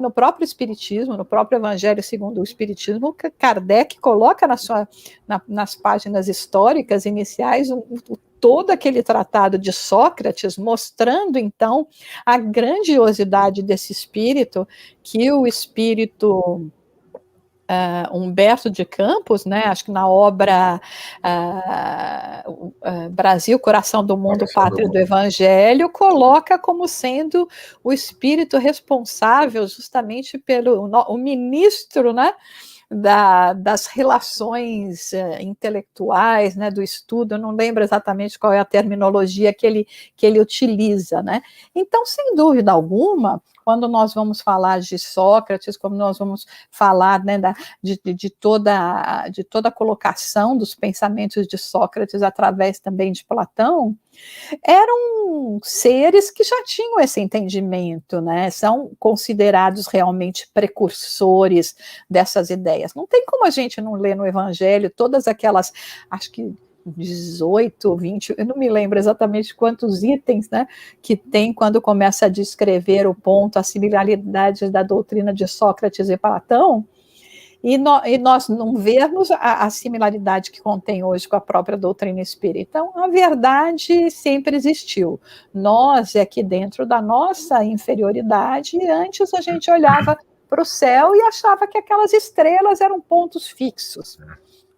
no próprio Espiritismo, no próprio Evangelho segundo o Espiritismo, Kardec coloca nas páginas históricas iniciais todo aquele tratado de Sócrates, mostrando, então, a grandiosidade desse espírito, que o espírito Humberto de Campos, né, acho que na obra Brasil, Coração do Mundo, Pátria do Evangelho, coloca como sendo o espírito responsável justamente o ministro, né, das relações intelectuais, né, do estudo. Eu não lembro exatamente qual é a terminologia que ele utiliza, né? Então, sem dúvida alguma, quando nós vamos falar de Sócrates, quando nós vamos falar, né, de toda a colocação dos pensamentos de Sócrates através também de Platão, eram seres que já tinham esse entendimento, né? São considerados realmente precursores dessas ideias. Não tem como a gente não ler no Evangelho todas aquelas, acho que 18, 20, eu não me lembro exatamente quantos itens, né, que tem quando começa a descrever o ponto, as similaridades da doutrina de Sócrates e Platão, e nós não vermos a similaridade que contém hoje com a própria doutrina espírita. Então, a verdade sempre existiu. Nós, aqui dentro da nossa inferioridade, antes a gente olhava para o céu e achava que aquelas estrelas eram pontos fixos,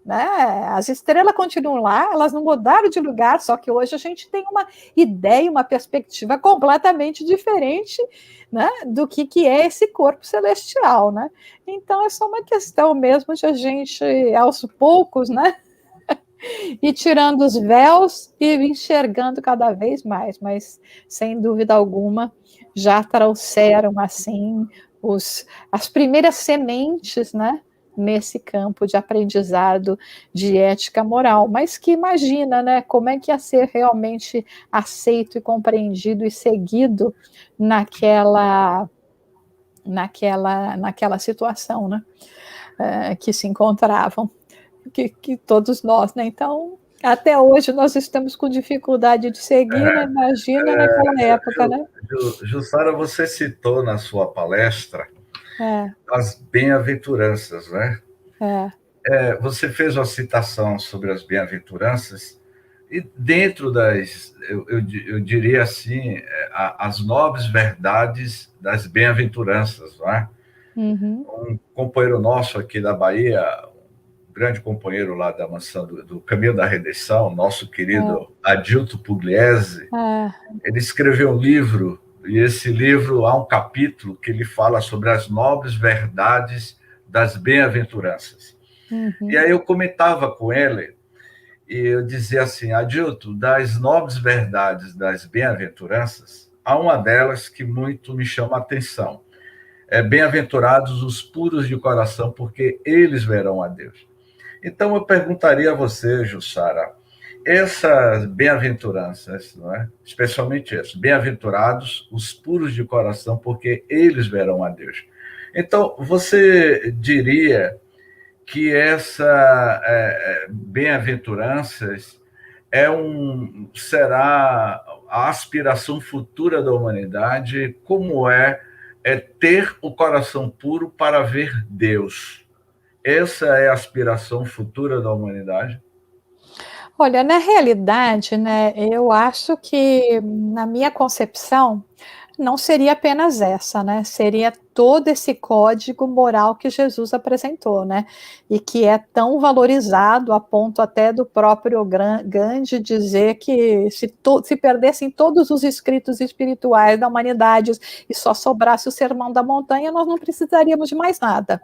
né? As estrelas continuam lá, elas não mudaram de lugar, só que hoje a gente tem uma ideia, uma perspectiva completamente diferente, né, do que é esse corpo celestial, né? Então é só uma questão mesmo de a gente, aos poucos, né, ir tirando os véus e enxergando cada vez mais, mas sem dúvida alguma já trouxeram assim as primeiras sementes, né, nesse campo de aprendizado de ética moral, mas que imagina, né, como é que ia ser realmente aceito e compreendido e seguido naquela situação, né, que se encontravam, que todos nós, né, então, até hoje nós estamos com dificuldade de seguir, né, imagina naquela época, né. Jussara, você citou na sua palestra as bem-aventuranças, né? Você fez uma citação sobre as bem-aventuranças, e dentro eu diria assim, as nobres verdades das bem-aventuranças, não é? Uhum. Um companheiro nosso aqui da Bahia, um grande companheiro lá da mansão do Caminho da Redenção, nosso querido Adilto Pugliese, ele escreveu um livro, e esse livro há um capítulo que ele fala sobre as nobres verdades das bem-aventuranças. Uhum. E aí eu comentava com ele, e eu dizia assim, Adilto, das nobres verdades das bem-aventuranças, há uma delas que muito me chama a atenção. Bem-aventurados os puros de coração, porque eles verão a Deus. Então eu perguntaria a você, Jussara, essas bem-aventuranças, não é? Especialmente isso, bem-aventurados os puros de coração, porque eles verão a Deus. Então, você diria que essa bem-aventuranças será a aspiração futura da humanidade, como é ter o coração puro para ver Deus. Essa é a aspiração futura da humanidade? Olha, na realidade, né, eu acho que, na minha concepção, não seria apenas essa, né? Seria todo esse código moral que Jesus apresentou, né? E que é tão valorizado a ponto até do próprio Gandhi dizer que se perdessem todos os escritos espirituais da humanidade e só sobrasse o Sermão da Montanha, nós não precisaríamos de mais nada.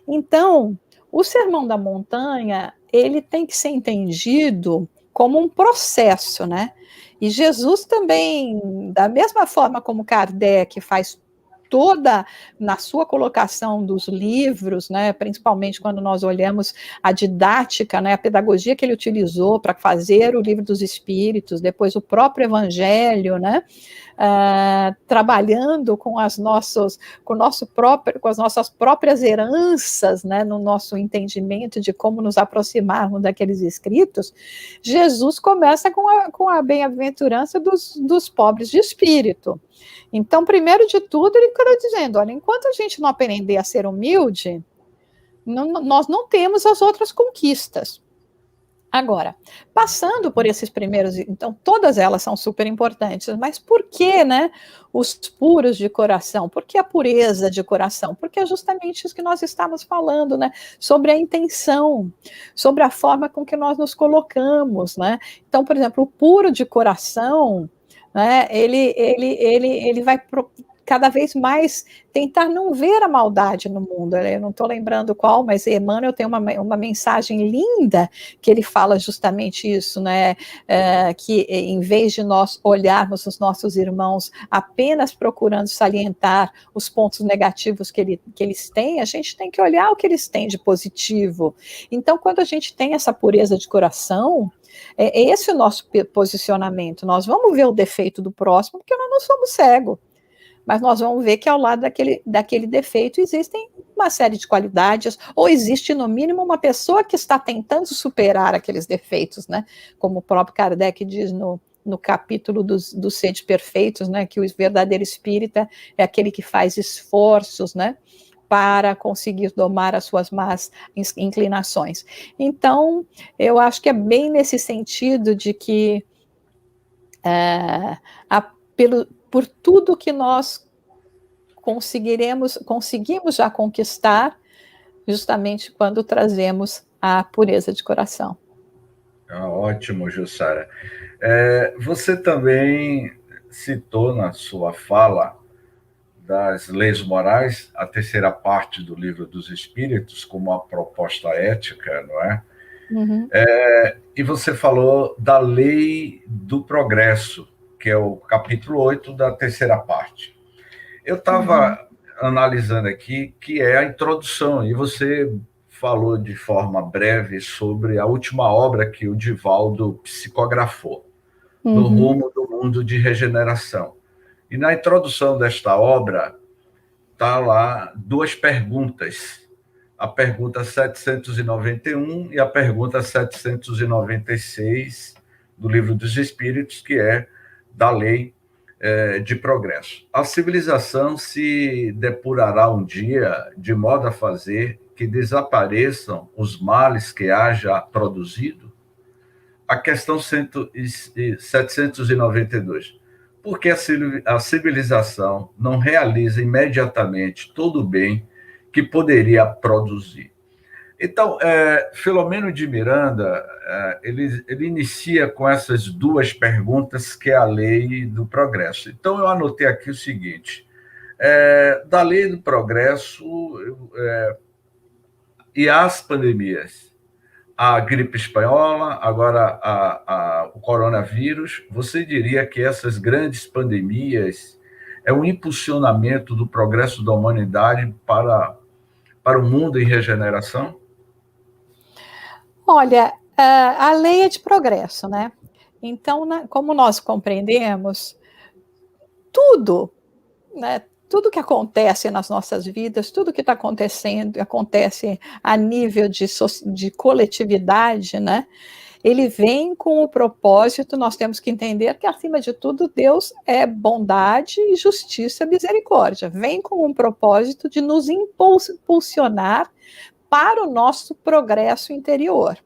Então, o Sermão da Montanha, ele tem que ser entendido como um processo, né? E Jesus também, da mesma forma como Kardec faz toda, na sua colocação dos livros, né, principalmente quando nós olhamos a didática, né, a pedagogia que ele utilizou para fazer o Livro dos Espíritos, depois o próprio Evangelho, né, trabalhando com as nossas próprias heranças, né, no nosso entendimento de como nos aproximarmos daqueles escritos, Jesus começa com a bem-aventurança dos pobres de espírito. Então, primeiro de tudo, ele está dizendo, olha, enquanto a gente não aprender a ser humilde, nós não temos as outras conquistas. Agora, passando por esses primeiros, então todas elas são super importantes, mas por que, né, os puros de coração? Por que a pureza de coração? Porque é justamente isso que nós estamos falando, né, sobre a intenção, sobre a forma com que nós nos colocamos, né? Então, por exemplo, o puro de coração, né, ele vai cada vez mais tentar não ver a maldade no mundo. Eu não estou lembrando qual, mas Emmanuel tem uma mensagem linda que ele fala justamente isso, né? Que em vez de nós olharmos os nossos irmãos apenas procurando salientar os pontos negativos que eles têm, a gente tem que olhar o que eles têm de positivo. Então, quando a gente tem essa pureza de coração, é esse o nosso posicionamento. Nós vamos ver o defeito do próximo, porque nós não somos cegos. Mas nós vamos ver que ao lado daquele defeito existem uma série de qualidades, ou existe, no mínimo, uma pessoa que está tentando superar aqueles defeitos, né? Como o próprio Kardec diz no capítulo dos seres perfeitos, né? Que o verdadeiro espírita é aquele que faz esforços, né? Para conseguir domar as suas más inclinações. Então, eu acho que é bem nesse sentido de que por tudo que nós conseguimos já conquistar, justamente quando trazemos a pureza de coração. Ótimo, Jussara. Você também citou na sua fala das leis morais, a terceira parte do Livro dos Espíritos, como a proposta ética, não é? Uhum. E você falou da lei do progresso, que é o capítulo 8 da terceira parte. Eu estava analisando aqui, que é a introdução, e você falou de forma breve sobre a última obra que o Divaldo psicografou, No Rumo do Mundo de Regeneração. E na introdução desta obra, está lá duas perguntas, a pergunta 791 e a pergunta 796 do Livro dos Espíritos, que é da lei de progresso. A civilização se depurará um dia de modo a fazer que desapareçam os males que haja produzido? A questão 792. Por que a civilização não realiza imediatamente todo o bem que poderia produzir? Então, Filomeno de Miranda, ele inicia com essas duas perguntas, que é a lei do progresso. Então, eu anotei aqui o seguinte, da lei do progresso e as pandemias, a gripe espanhola, agora o coronavírus, você diria que essas grandes pandemias é um impulsionamento do progresso da humanidade para o mundo em regeneração? Olha, a lei é de progresso, né? Então, como nós compreendemos, tudo, né? Tudo que acontece nas nossas vidas, tudo que está acontecendo, acontece a nível de coletividade, né? Ele vem com o propósito, nós temos que entender que, acima de tudo, Deus é bondade e justiça e misericórdia. Vem com um propósito de nos impulsionar para o nosso progresso interior.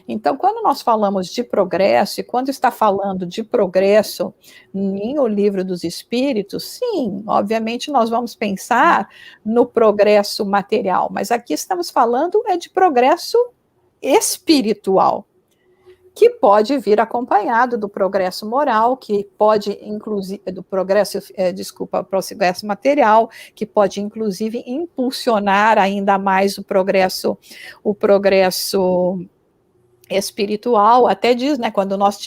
Então, quando nós falamos de progresso, e quando está falando de progresso em O Livro dos Espíritos, sim, obviamente nós vamos pensar no progresso material, mas aqui estamos falando de progresso espiritual, que pode vir acompanhado do progresso moral, que pode, inclusive, do progresso, progresso material, que pode, inclusive, impulsionar ainda mais o progresso espiritual, até diz, né, quando nós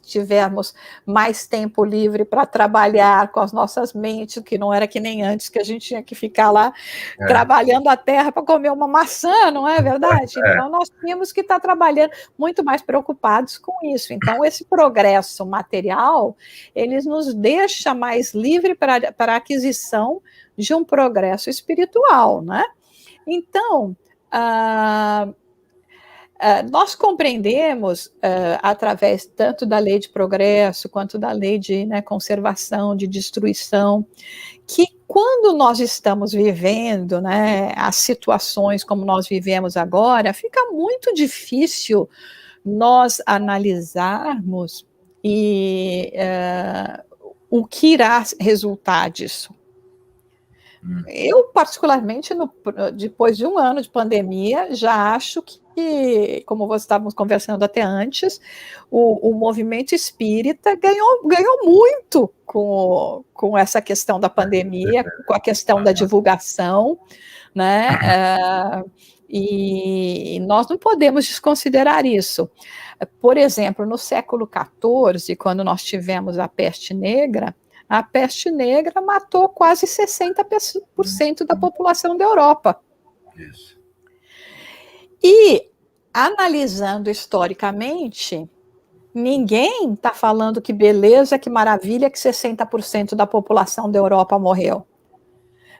tivermos mais tempo livre para trabalhar com as nossas mentes, que não era que nem antes, que a gente tinha que ficar lá trabalhando a terra para comer uma maçã, não é verdade? Então, nós tínhamos que estar trabalhando muito mais preocupados com isso. Então, esse progresso material, ele nos deixa mais livre para a aquisição de um progresso espiritual, né? Então, nós compreendemos, através tanto da lei de progresso, quanto da lei de, né, conservação, de destruição, que quando nós estamos vivendo, né, as situações como nós vivemos agora, fica muito difícil nós analisarmos o que irá resultar disso. Eu, particularmente, depois de um ano de pandemia, já acho que, como nós estávamos conversando até antes, o movimento espírita ganhou muito com essa questão da pandemia, com a questão da divulgação, né? E nós não podemos desconsiderar isso. Por exemplo, no século XIV, quando nós tivemos a peste negra matou quase 60% da população da Europa. Isso. E, analisando historicamente, ninguém está falando que beleza, que maravilha que 60% da população da Europa morreu.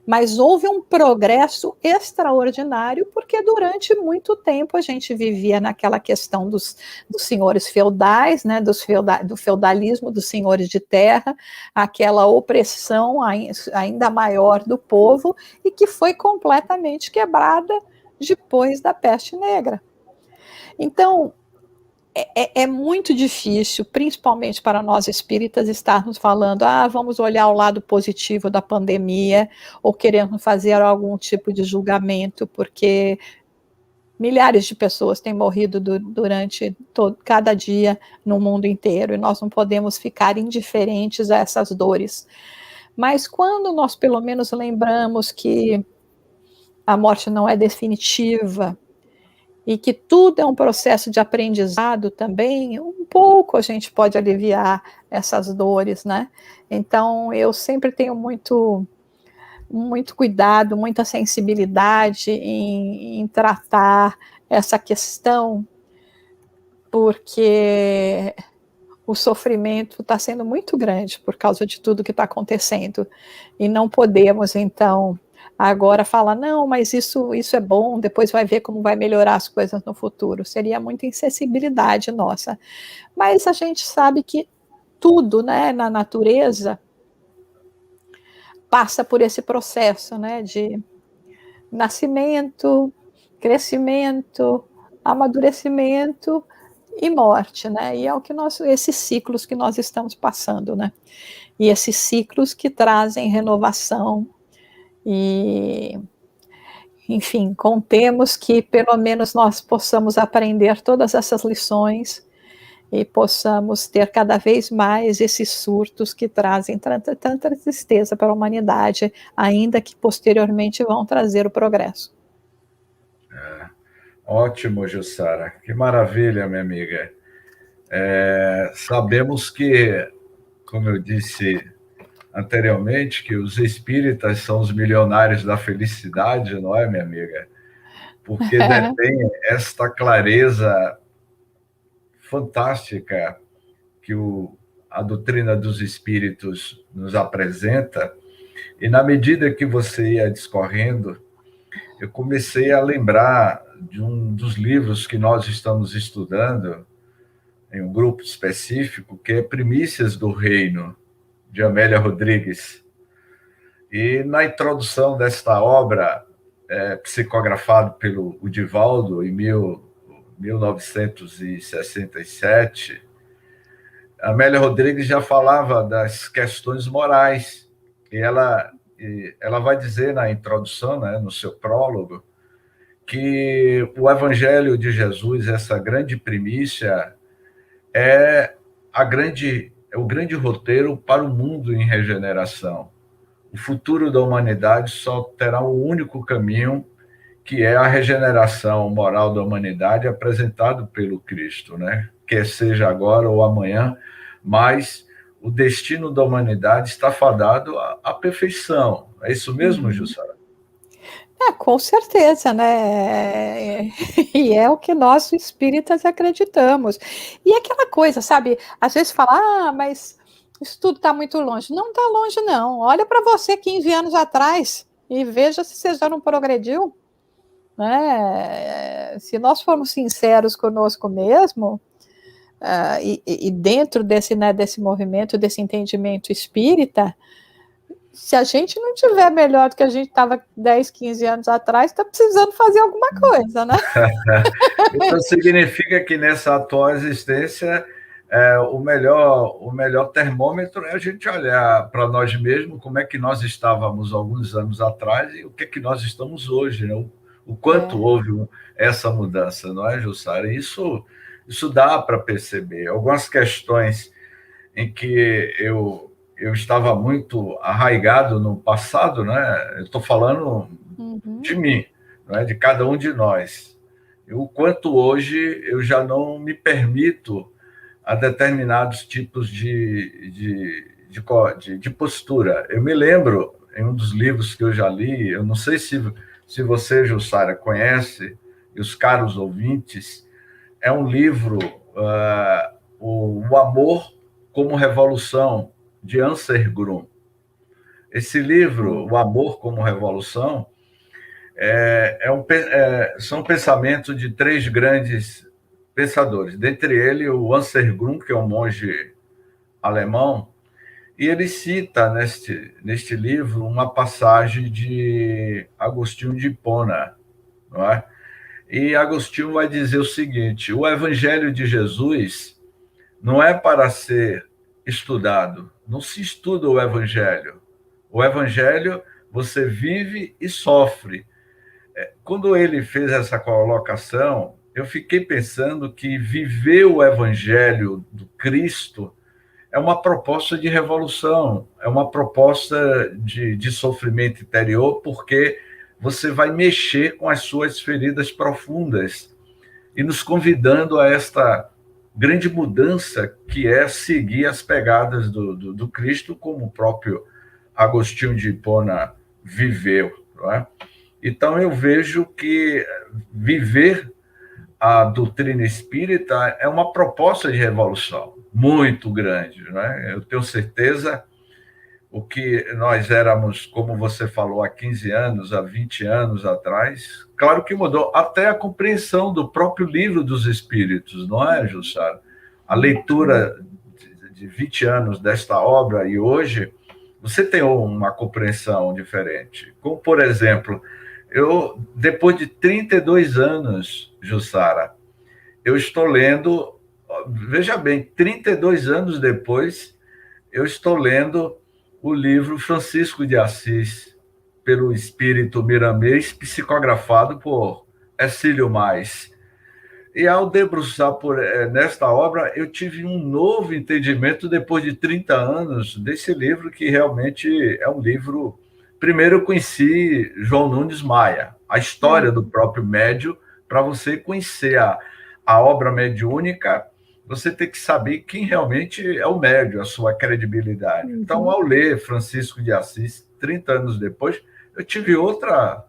Mas houve um progresso extraordinário, porque durante muito tempo a gente vivia naquela questão dos senhores feudais, né, do feudalismo dos senhores de terra, aquela opressão ainda maior do povo, e que foi completamente quebrada depois da peste negra. Então, é muito difícil, principalmente para nós espíritas, estarmos falando, vamos olhar o lado positivo da pandemia, ou queremos fazer algum tipo de julgamento, porque milhares de pessoas têm morrido durante cada dia no mundo inteiro, e nós não podemos ficar indiferentes a essas dores. Mas quando nós, pelo menos, lembramos que a morte não é definitiva, e que tudo é um processo de aprendizado também, um pouco a gente pode aliviar essas dores, né? Então, eu sempre tenho muito cuidado, muita sensibilidade em tratar essa questão, porque o sofrimento está sendo muito grande por causa de tudo que está acontecendo, e não podemos, então, agora falar, não, mas isso é bom, depois vai ver como vai melhorar as coisas no futuro. Seria muita insensibilidade nossa. Mas a gente sabe que tudo, né, na natureza passa por esse processo, né, de nascimento, crescimento, amadurecimento e morte, né? E é esses ciclos que nós estamos passando, né? E esses ciclos que trazem renovação. E, enfim, contemos que pelo menos nós possamos aprender todas essas lições e possamos ter cada vez mais esses surtos que trazem tanta tristeza para a humanidade, ainda que posteriormente vão trazer o progresso. Ótimo, Jussara. Que maravilha, minha amiga. Sabemos que, como eu disse anteriormente, que os espíritas são os milionários da felicidade, não é, minha amiga? Porque detém esta clareza fantástica que a doutrina dos espíritos nos apresenta, e na medida que você ia discorrendo, eu comecei a lembrar de um dos livros que nós estamos estudando, em um grupo específico, que é Primícias do Reino, de Amélia Rodrigues. E na introdução desta obra, psicografado pelo Divaldo, em 1967, Amélia Rodrigues já falava das questões morais. E ela vai dizer na introdução, né, no seu prólogo, que o Evangelho de Jesus, essa grande primícia, é o grande roteiro para o mundo em regeneração. O futuro da humanidade só terá um único caminho, que é a regeneração moral da humanidade apresentado pelo Cristo, né? Quer seja agora ou amanhã, mas o destino da humanidade está fadado à perfeição. É isso mesmo, Jussara? Com certeza, né? E é o que nós espíritas acreditamos. E aquela coisa, sabe? Às vezes fala, mas isso tudo está muito longe. Não está longe, não. Olha para você 15 anos atrás e veja se você já não progrediu. Né? Se nós formos sinceros conosco mesmo, e dentro desse, né, desse movimento, desse entendimento espírita, se a gente não tiver melhor do que a gente estava 10, 15 anos atrás, está precisando fazer alguma coisa, né? Então significa que nessa atual existência o melhor termômetro é a gente olhar para nós mesmos, como é que nós estávamos alguns anos atrás e o que é que nós estamos hoje, né? O quanto houve essa mudança, não é, Jussara? Isso dá para perceber. Algumas questões em que eu estava muito arraigado no passado, né? Eu estou falando de mim, não é? De cada um de nós. O quanto hoje eu já não me permito a determinados tipos de postura. Eu me lembro, em um dos livros que eu já li, eu não sei se você, Jussara, conhece, e os caros ouvintes, é um livro, O Amor como Revolução, de Anser Grum. Esse livro, O Amor como Revolução, são pensamentos de 3 grandes pensadores, dentre eles o Anser Grum, que é um monge alemão, e ele cita neste livro uma passagem de Agostinho de Hipona, não é? E Agostinho vai dizer o seguinte: o Evangelho de Jesus não é para ser estudado, não se estuda o Evangelho. O Evangelho você vive e sofre. Quando ele fez essa colocação, eu fiquei pensando que viver o Evangelho do Cristo é uma proposta de revolução, é uma proposta de sofrimento interior, porque você vai mexer com as suas feridas profundas e nos convidando a esta grande mudança que é seguir as pegadas do Cristo, como o próprio Agostinho de Hipona viveu, não é? Então eu vejo que viver a doutrina espírita é uma proposta de revolução muito grande, né? Eu tenho certeza o que nós éramos, como você falou, há 15 anos, há 20 anos atrás, claro que mudou, até a compreensão do próprio livro dos Espíritos, não é, Jussara? A leitura de 20 anos desta obra e hoje, você tem uma compreensão diferente. Como, por exemplo, depois de 32 anos, Jussara, eu estou lendo, veja bem, 32 anos depois, eu estou lendo o livro Francisco de Assis, pelo espírito miramês, psicografado por Hercílio Mais. E ao debruçar nesta obra, eu tive um novo entendimento depois de 30 anos desse livro, que realmente é um livro... Primeiro eu conheci João Nunes Maia, a história do próprio médium. Para você conhecer a obra mediúnica, você tem que saber quem realmente é o médium, a sua credibilidade. Então, ao ler Francisco de Assis, 30 anos depois, eu tive outra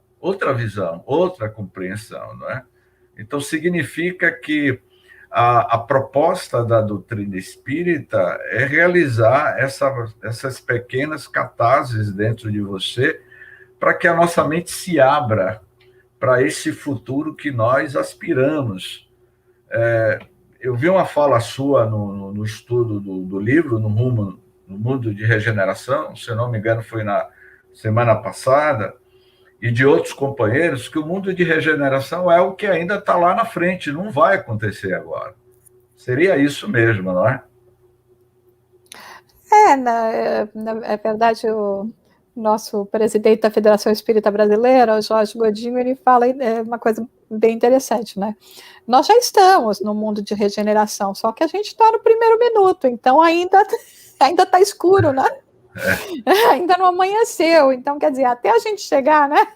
visão, outra compreensão, não é? Então, significa que a proposta da doutrina espírita é realizar essas pequenas catarses dentro de você para que a nossa mente se abra para esse futuro que nós aspiramos. Eu vi uma fala sua no estudo do livro, no Mundo de Regeneração, se eu não me engano foi na semana passada, e de outros companheiros, que o mundo de regeneração é o que ainda está lá na frente, não vai acontecer agora. Seria isso mesmo, não é? Na verdade, o nosso presidente da Federação Espírita Brasileira, o Jorge Godinho, ele fala uma coisa bem interessante, né? Nós já estamos no mundo de regeneração, só que a gente está no primeiro minuto, então ainda está escuro, né? Ainda não amanheceu, então quer dizer, até a gente chegar, né?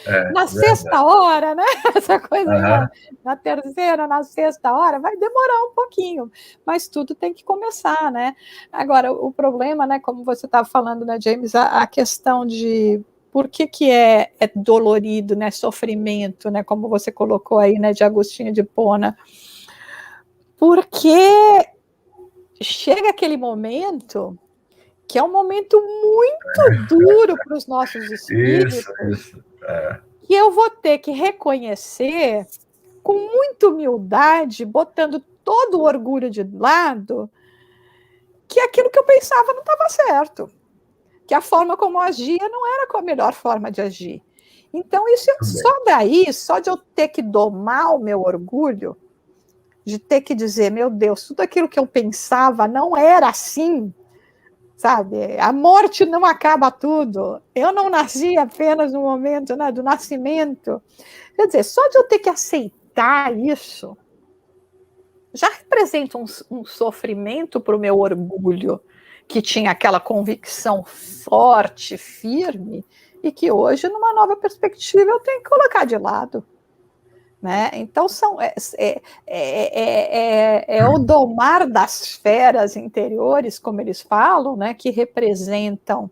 Na verdade. sexta hora, né? Essa coisa aí, Aham. na terceira, na sexta hora, vai demorar um pouquinho, mas tudo tem que começar, né? Agora, o problema, né, como você estava falando, né, James, a questão de por que é dolorido, né, sofrimento, né, como você colocou aí, né, de Agostinho de Hipona, porque chega aquele momento que é um momento muito duro para os nossos espíritos, Isso. que eu vou ter que reconhecer com muita humildade, botando todo o orgulho de lado, que aquilo que eu pensava não estava certo, que a forma como eu agia não era a melhor forma de agir. Então, isso só daí, só de eu ter que domar o meu orgulho, de ter que dizer, meu Deus, tudo aquilo que eu pensava não era assim, sabe? A morte não acaba tudo. Eu não nasci apenas no momento, né, do nascimento. Quer dizer, só de eu ter que aceitar isso, já representa um sofrimento para o meu orgulho, que tinha aquela convicção forte, firme, e que hoje, numa nova perspectiva, eu tenho que colocar de lado. Né? Então, é o domar das feras interiores, como eles falam, né, que representam.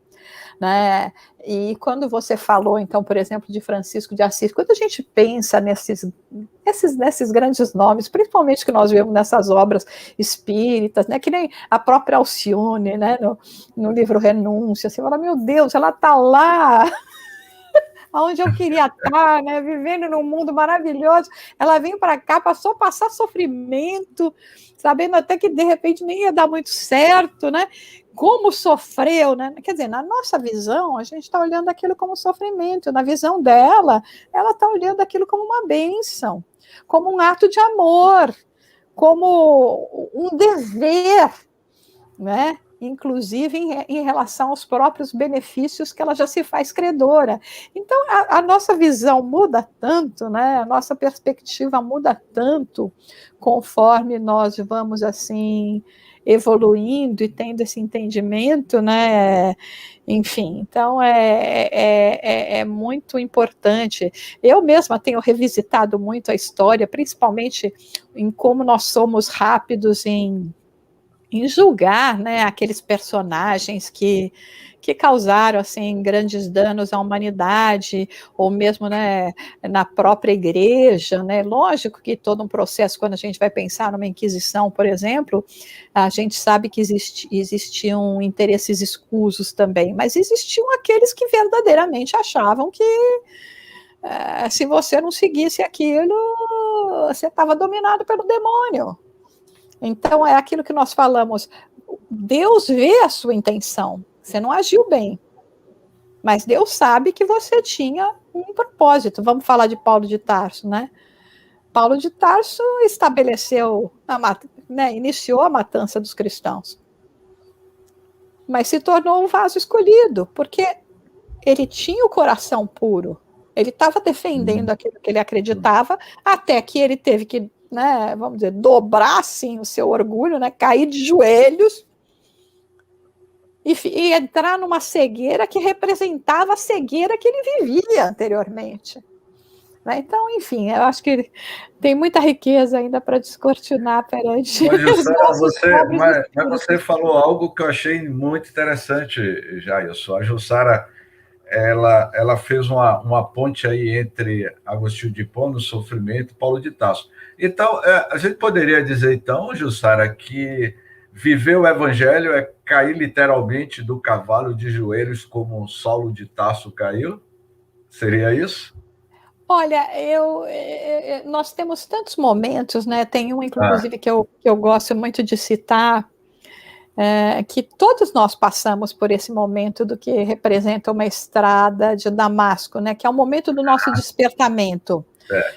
Né? E quando você falou, então, por exemplo, de Francisco de Assis, quando a gente pensa nesses grandes nomes, principalmente que nós vemos nessas obras espíritas, né, que nem a própria Alcione, né, no livro Renúncia, você fala, meu Deus, ela está lá onde eu queria estar, né, vivendo num mundo maravilhoso, ela vem para cá, passou a passar sofrimento, sabendo até que de repente nem ia dar muito certo, né? Como sofreu, né? Quer dizer, na nossa visão, a gente está olhando aquilo como sofrimento, na visão dela, ela está olhando aquilo como uma bênção, como um ato de amor, como um dever, né? Inclusive em relação aos próprios benefícios que ela já se faz credora. Então, a nossa visão muda tanto, né? A nossa perspectiva muda tanto conforme nós vamos, assim, evoluindo e tendo esse entendimento, né? Enfim, então é muito importante. Eu mesma tenho revisitado muito a história, principalmente em como nós somos rápidos em julgar, né, aqueles personagens que causaram assim grandes danos à humanidade, ou mesmo, né, na própria igreja, né? Lógico que todo um processo, quando a gente vai pensar numa Inquisição, por exemplo, a gente sabe que existiam interesses escusos também, mas existiam aqueles que verdadeiramente achavam que se você não seguisse aquilo, você estava dominado pelo demônio. Então, é aquilo que nós falamos, Deus vê a sua intenção, você não agiu bem, mas Deus sabe que você tinha um propósito. Vamos falar de Paulo de Tarso, né? Paulo de Tarso estabeleceu, iniciou a matança dos cristãos, mas se tornou um vaso escolhido, porque ele tinha o coração puro, ele estava defendendo aquilo que ele acreditava, até que ele teve que, né, vamos dizer, dobrar assim o seu orgulho, né, cair de joelhos e entrar numa cegueira que representava a cegueira que ele vivia anteriormente. Né? Então, enfim, eu acho que tem muita riqueza ainda para descortinar perante Mas, os nossos pobres mas você falou algo que eu achei muito interessante, Jailson. A Jussara, ela fez uma ponte aí entre Agostinho de Hipona, o sofrimento, e Paulo de Tarso. Então, a gente poderia dizer, então, Jussara, que viver o evangelho é cair literalmente do cavalo de joelhos como Saulo de Tarso caiu? Seria isso? Olha, nós temos tantos momentos, né? Tem um, inclusive, que eu gosto muito de citar, que todos nós passamos por esse momento do que representa uma estrada de Damasco, né? Que é o momento do nosso despertamento.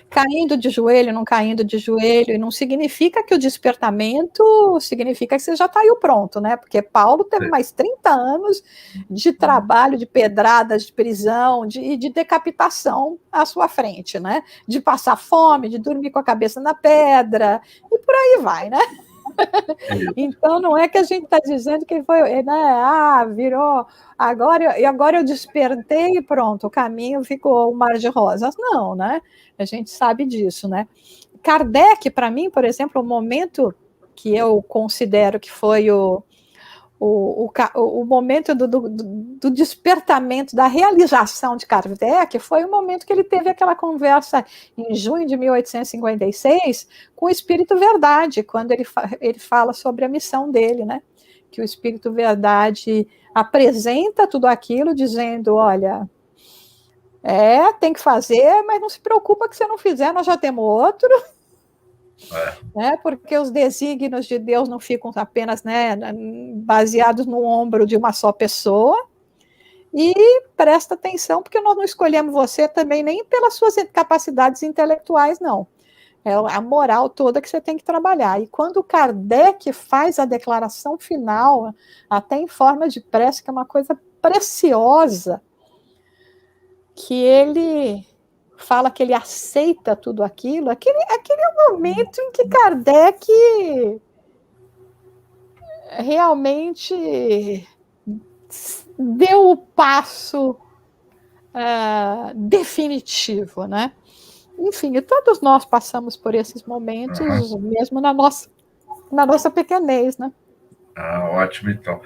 Caindo de joelho, não caindo de joelho, e não significa que o despertamento significa que você já está aí pronto, né? Porque Paulo teve mais 30 anos de trabalho, de pedradas, de prisão, de decapitação à sua frente, né? De passar fome, de dormir com a cabeça na pedra, e por aí vai, né? Então, não é que a gente está dizendo que foi, né, virou, agora eu despertei e pronto, o caminho ficou um mar de rosas. Não, né? A gente sabe disso, né? Kardec, para mim, por exemplo, o momento que eu considero que foi o momento do despertamento, da realização de Kardec, foi o momento que ele teve aquela conversa em junho de 1856 com o Espírito Verdade, quando ele fala sobre a missão dele, né? Que o Espírito Verdade apresenta tudo aquilo, dizendo, olha, tem que fazer, mas não se preocupa que se não fizer, nós já temos outro. Né, porque os desígnios de Deus não ficam apenas, né, baseados no ombro de uma só pessoa, e presta atenção, porque nós não escolhemos você também nem pelas suas capacidades intelectuais, não. É a moral toda que você tem que trabalhar. E quando Kardec faz a declaração final, até em forma de prece, que é uma coisa preciosa, que ele fala que ele aceita tudo aquilo, aquele é o momento em que Kardec realmente deu o passo definitivo, né? Enfim, todos nós passamos por esses momentos, mesmo na nossa pequenez, né? Ótimo, então.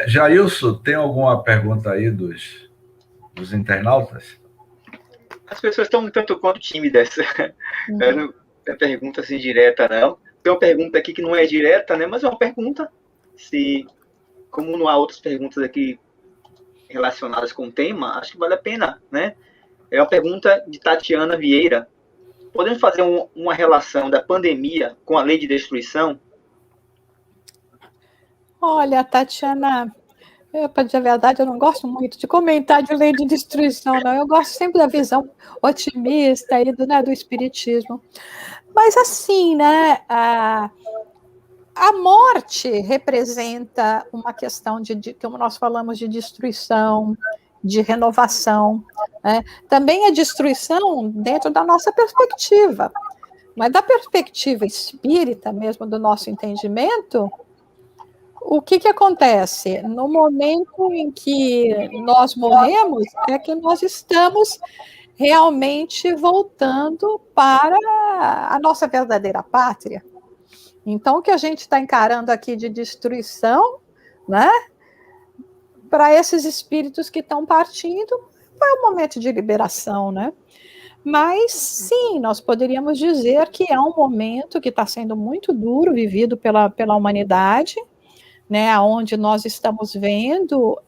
Jailson, tem alguma pergunta aí dos internautas? As pessoas estão um tanto quanto tímidas. Não é pergunta assim direta, não. Tem uma pergunta aqui que não é direta, né? Mas é uma pergunta. Como não há outras perguntas aqui relacionadas com o tema, acho que vale a pena, né? É uma pergunta de Tatiana Vieira. Podemos fazer uma relação da pandemia com a lei de destruição? Olha, Tatiana, para dizer a verdade, eu não gosto muito de comentar de lei de destruição, não. Eu gosto sempre da visão otimista aí do espiritismo. Mas assim, né, a morte representa uma questão como nós falamos, de destruição, de renovação, né? Também a destruição dentro da nossa perspectiva, mas da perspectiva espírita mesmo, do nosso entendimento, o que acontece? No momento em que nós morremos, é que nós estamos realmente voltando para a nossa verdadeira pátria. Então, o que a gente está encarando aqui de destruição, né, para esses espíritos que estão partindo, é um momento de liberação, né? Mas, sim, nós poderíamos dizer que é um momento que está sendo muito duro, vivido pela humanidade, né, onde nós estamos vendo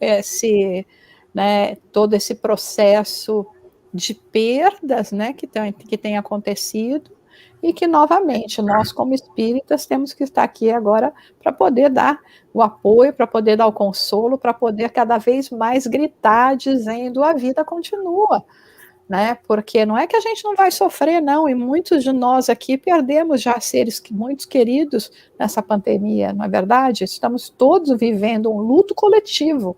todo esse processo de perdas, né, que tem acontecido, e que, novamente, nós, como espíritas, temos que estar aqui agora para poder dar o apoio, para poder dar o consolo, para poder cada vez mais gritar, dizendo: a vida continua, né? Porque não é que a gente não vai sofrer, não, e muitos de nós aqui perdemos já seres muito queridos nessa pandemia, não é verdade? Estamos todos vivendo um luto coletivo,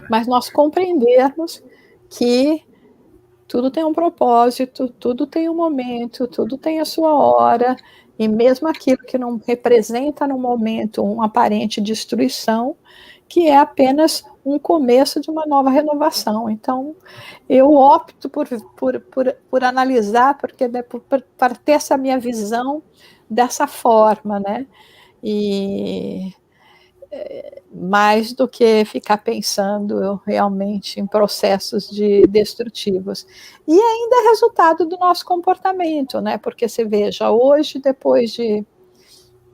mas nós compreendermos que tudo tem um propósito, tudo tem um momento, tudo tem a sua hora, e mesmo aquilo que não representa no momento uma aparente destruição, que é apenas um começo de uma nova renovação. Então, eu opto por analisar, para ter essa minha visão dessa forma, né? E mais do que ficar pensando realmente em processos destrutivos. E ainda é resultado do nosso comportamento, né? Porque você veja, hoje, depois de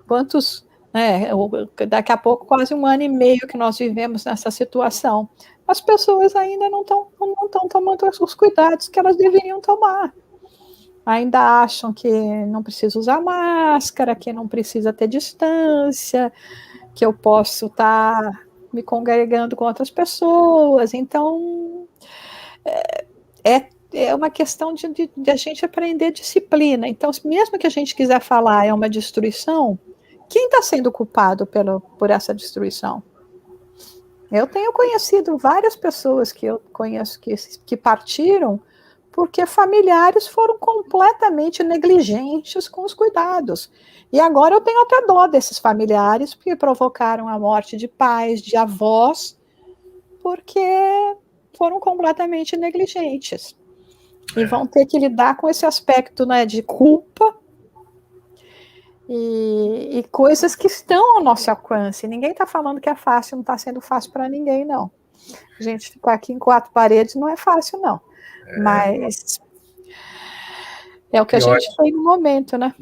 quantos, né, daqui a pouco quase 1 ano e meio que nós vivemos nessa situação, as pessoas ainda não estão tomando os cuidados que elas deveriam tomar. Ainda acham que não precisa usar máscara, que não precisa ter distância, que eu posso estar me congregando com outras pessoas. Então, é uma questão de a gente aprender disciplina. Então, mesmo que a gente quiser falar é uma destruição, quem está sendo culpado por essa destruição? Eu tenho conhecido várias pessoas que eu conheço que partiram porque familiares foram completamente negligentes com os cuidados. E agora eu tenho até dó desses familiares, porque provocaram a morte de pais, de avós, porque foram completamente negligentes. E vão ter que lidar com esse aspecto, né, de culpa e coisas que estão ao nosso alcance. Ninguém está falando que é fácil, não está sendo fácil para ninguém, não. A gente ficar aqui em 4 paredes não é fácil, não. Mas é o que a gente tem no momento, né?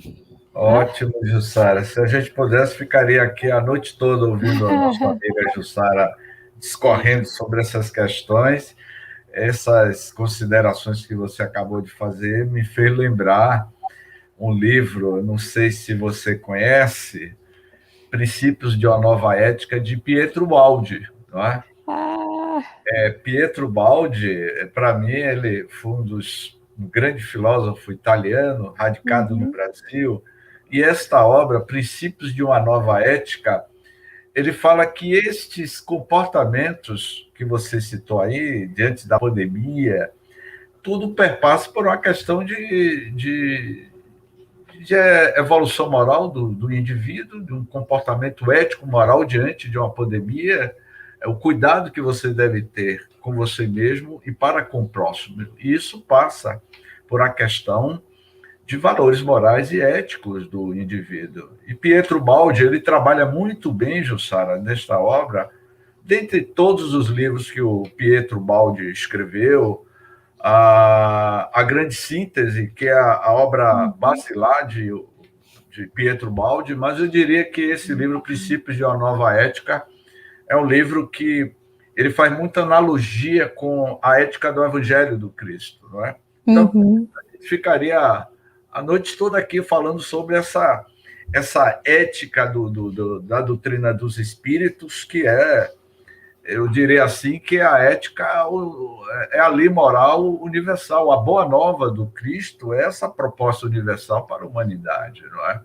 Ótimo, Jussara. Se a gente pudesse, ficaria aqui a noite toda ouvindo a nossa amiga Jussara discorrendo sobre essas questões. Essas considerações que você acabou de fazer me fez lembrar um livro, não sei se você conhece, Princípios de uma Nova Ética, de Pietro Baldi, não é? Pietro Baldi, para mim, ele foi um grande filósofo italiano, radicado no Brasil, e esta obra, Princípios de uma Nova Ética, ele fala que estes comportamentos que você citou aí, diante da pandemia, tudo perpassa por uma questão de evolução moral do indivíduo, de um comportamento ético-moral diante de uma pandemia, o cuidado que você deve ter com você mesmo e para com o próximo. E isso passa por a questão de valores morais e éticos do indivíduo. E Pietro Baldi, ele trabalha muito bem, Jussara, nesta obra, dentre todos os livros que o Pietro Baldi escreveu, a grande síntese, que é a obra basilar de Pietro Baldi, mas eu diria que esse livro, Princípios de uma Nova Ética, é um livro que ele faz muita analogia com a ética do Evangelho do Cristo, não é? Então, a gente ficaria a noite toda aqui falando sobre essa ética da doutrina dos espíritos, que é, eu diria assim, que a ética é a lei moral universal. A boa nova do Cristo é essa proposta universal para a humanidade, não é?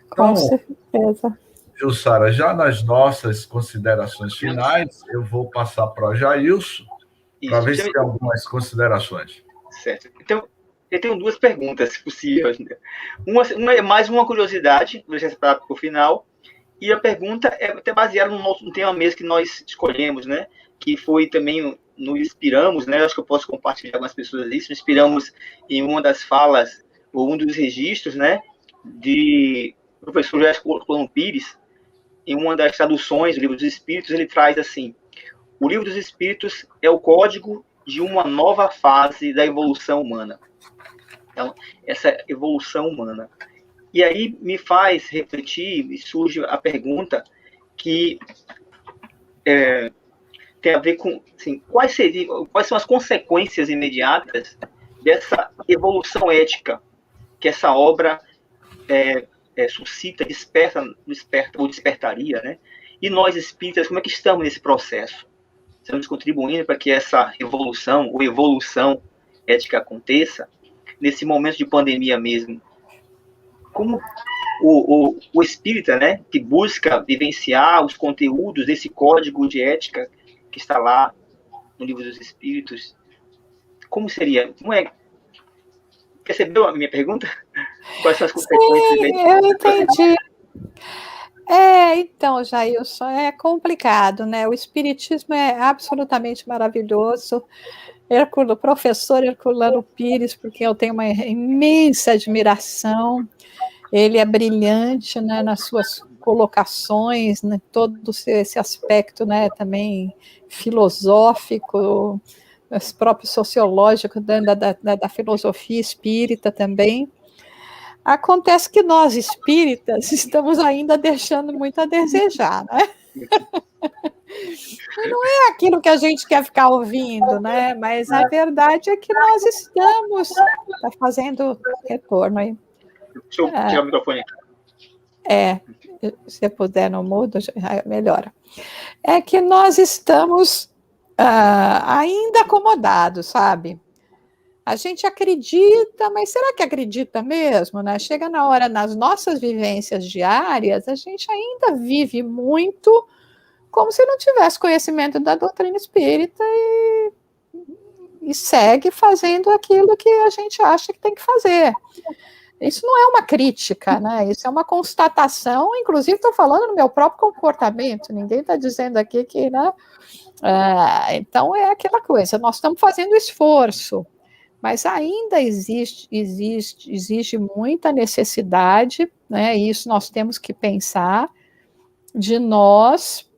Então, com certeza. Jussara, já nas nossas considerações finais, eu vou passar para o Jailson, para ver se tem algumas considerações. Certo. Então, eu tenho 2 perguntas possíveis. Uma é mais uma curiosidade, vou deixar para o final, e a pergunta é até baseada no tema mesmo que nós escolhemos, né? Que foi também, nos inspiramos, né? Acho que eu posso compartilhar com as pessoas isso, nos inspiramos em uma das falas, ou um dos registros, né? De professor Herculano Pires, em uma das traduções do Livro dos Espíritos, ele traz assim: o Livro dos Espíritos é o código de uma nova fase da evolução humana. Então, essa evolução humana. E aí me faz refletir, e surge a pergunta que tem a ver com assim, quais são as consequências imediatas dessa evolução ética que essa obra suscita, desperta ou despertaria, né? E nós espíritas, como é que estamos nesse processo? Estamos contribuindo para que essa evolução ou evolução ética aconteça nesse momento de pandemia mesmo? Como o espírita, né, que busca vivenciar os conteúdos desse código de ética que está lá no Livro dos Espíritos, como seria? Percebeu a minha pergunta? Quais são as consequências? Sim, eu entendi. Então, Jailson, é complicado, né? O espiritismo é absolutamente maravilhoso. O professor Herculano Pires, porque eu tenho uma imensa admiração, ele é brilhante, né, nas suas colocações, né, todo esse aspecto, né, também filosófico, mas próprio sociológico da filosofia espírita também. Acontece que nós, espíritas, estamos ainda deixando muito a desejar, né? Não é aquilo que a gente quer ficar ouvindo, né? Mas a verdade é que nós estamos fazendo retorno aí. Deixa eu tirar o microfone. Se puder no mudo, melhora. É que nós estamos ainda acomodados, sabe? A gente acredita, mas será que acredita mesmo, né? Chega na hora, nas nossas vivências diárias, a gente ainda vive muito como se não tivesse conhecimento da doutrina espírita e segue fazendo aquilo que a gente acha que tem que fazer. Isso não é uma crítica, né? Isso é uma constatação, inclusive estou falando no meu próprio comportamento, ninguém está dizendo aqui que, né? Então é aquela coisa, nós estamos fazendo esforço, mas ainda existe muita necessidade, né? E isso nós temos que pensar, de nós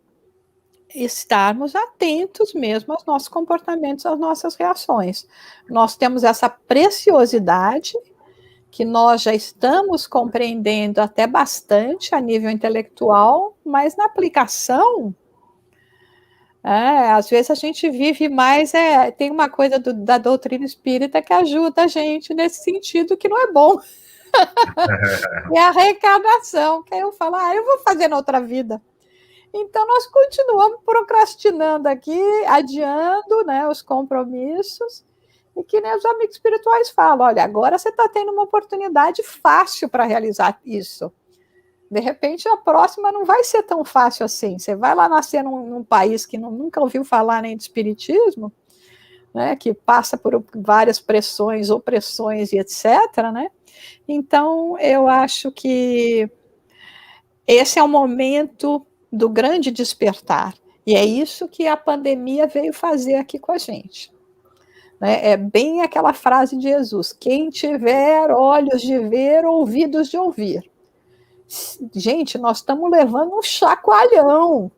estarmos atentos mesmo aos nossos comportamentos, às nossas reações. Nós temos essa preciosidade que nós já estamos compreendendo até bastante a nível intelectual, mas na aplicação, às vezes a gente vive mais, tem uma coisa da doutrina espírita que ajuda a gente nesse sentido que não é bom. É a reencarnação, que aí eu falo, eu vou fazer na outra vida. Então, nós continuamos procrastinando aqui, adiando, né, os compromissos, e que nem os amigos espirituais falam, olha, agora você está tendo uma oportunidade fácil para realizar isso. De repente, a próxima não vai ser tão fácil assim. Você vai lá nascer num país que nunca ouviu falar nem de espiritismo, né, que passa por várias pressões, opressões e etc., né? Então, eu acho que esse é o momento do grande despertar. E é isso que a pandemia veio fazer aqui com a gente. É bem aquela frase de Jesus: quem tiver olhos de ver, ouvidos de ouvir. Gente, nós estamos levando um chacoalhão.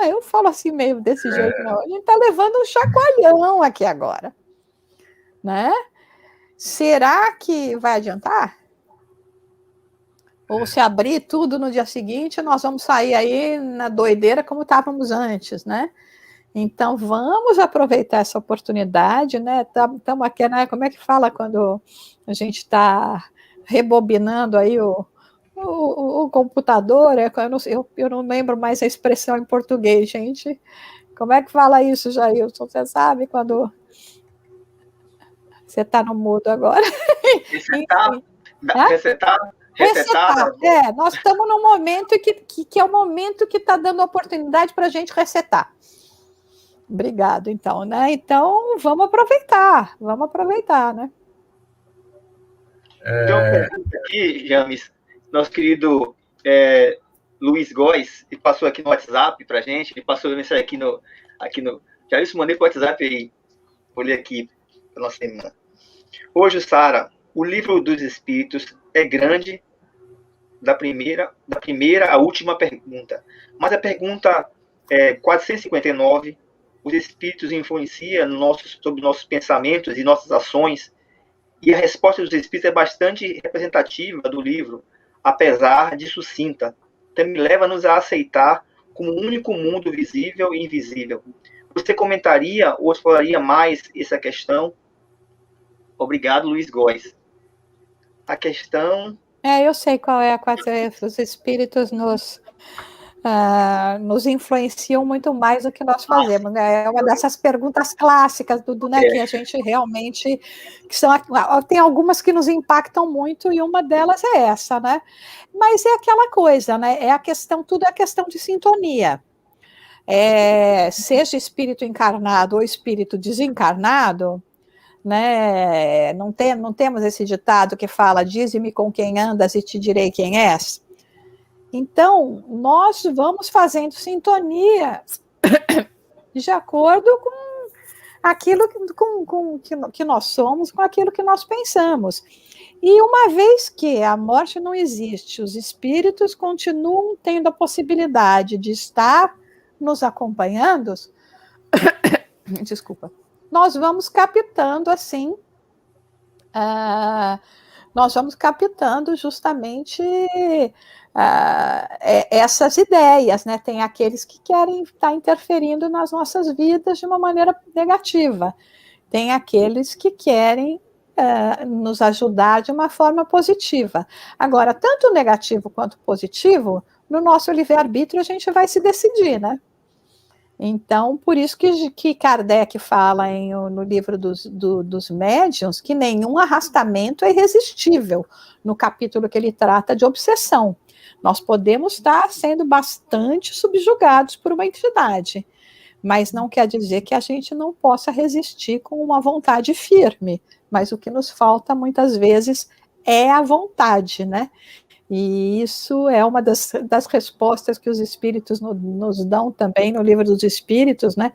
Eu falo assim meio desse jeito, não. A gente está levando um chacoalhão aqui agora. Né? Será que vai adiantar? Ou se abrir tudo no dia seguinte, nós vamos sair aí na doideira como estávamos antes, né? Então, vamos aproveitar essa oportunidade, né? Estamos aqui, né? Como é que fala quando a gente está rebobinando aí o computador? Eu não lembro mais a expressão em português, gente. Como é que fala isso, Jailson? Você sabe quando você está no mudo agora? Resetar. Nós estamos num momento que é o momento que está dando oportunidade para a gente resetar. Obrigado, então, né? Então, vamos aproveitar, né? Tem uma pergunta aqui, James, nosso querido Luiz Góes, ele passou aqui no WhatsApp para a gente, ele passou a mensagem aqui no já isso, mandei para o WhatsApp aí, vou ler aqui para nossa irmã. Hoje, Sara, o livro dos Espíritos é grande, da primeira à última pergunta. Mas a pergunta 459, os Espíritos influenciam sobre nossos pensamentos e nossas ações, e a resposta dos Espíritos é bastante representativa do livro, apesar de sucinta. Também leva-nos a aceitar como um único mundo visível e invisível. Você comentaria ou exploraria mais essa questão? Obrigado, Luiz Góes. A questão... eu sei qual é os espíritos nos influenciam muito mais do que nós fazemos, né? É uma dessas perguntas clássicas que a gente realmente... tem algumas que nos impactam muito, e uma delas é essa, né? Mas é aquela coisa, né? Tudo é questão de sintonia. Seja espírito encarnado ou espírito desencarnado, né? Não temos esse ditado que fala: dize-me com quem andas e te direi quem és. Então, nós vamos fazendo sintonia de acordo com aquilo que nós somos, com aquilo que nós pensamos. E uma vez que a morte não existe, os espíritos continuam tendo a possibilidade de estar nos acompanhando, desculpa, nós vamos captando assim, nós vamos captando justamente essas ideias, né? Tem aqueles que querem estar interferindo nas nossas vidas de uma maneira negativa, tem aqueles que querem nos ajudar de uma forma positiva. Agora, tanto negativo quanto positivo, no nosso livre-arbítrio a gente vai se decidir, né? Então, por isso que Kardec fala no livro dos médiuns que nenhum arrastamento é irresistível, no capítulo que ele trata de obsessão. Nós podemos estar sendo bastante subjugados por uma entidade, mas não quer dizer que a gente não possa resistir com uma vontade firme, mas o que nos falta muitas vezes é a vontade, né? E isso é uma das respostas que os espíritos nos dão também no livro dos espíritos, né?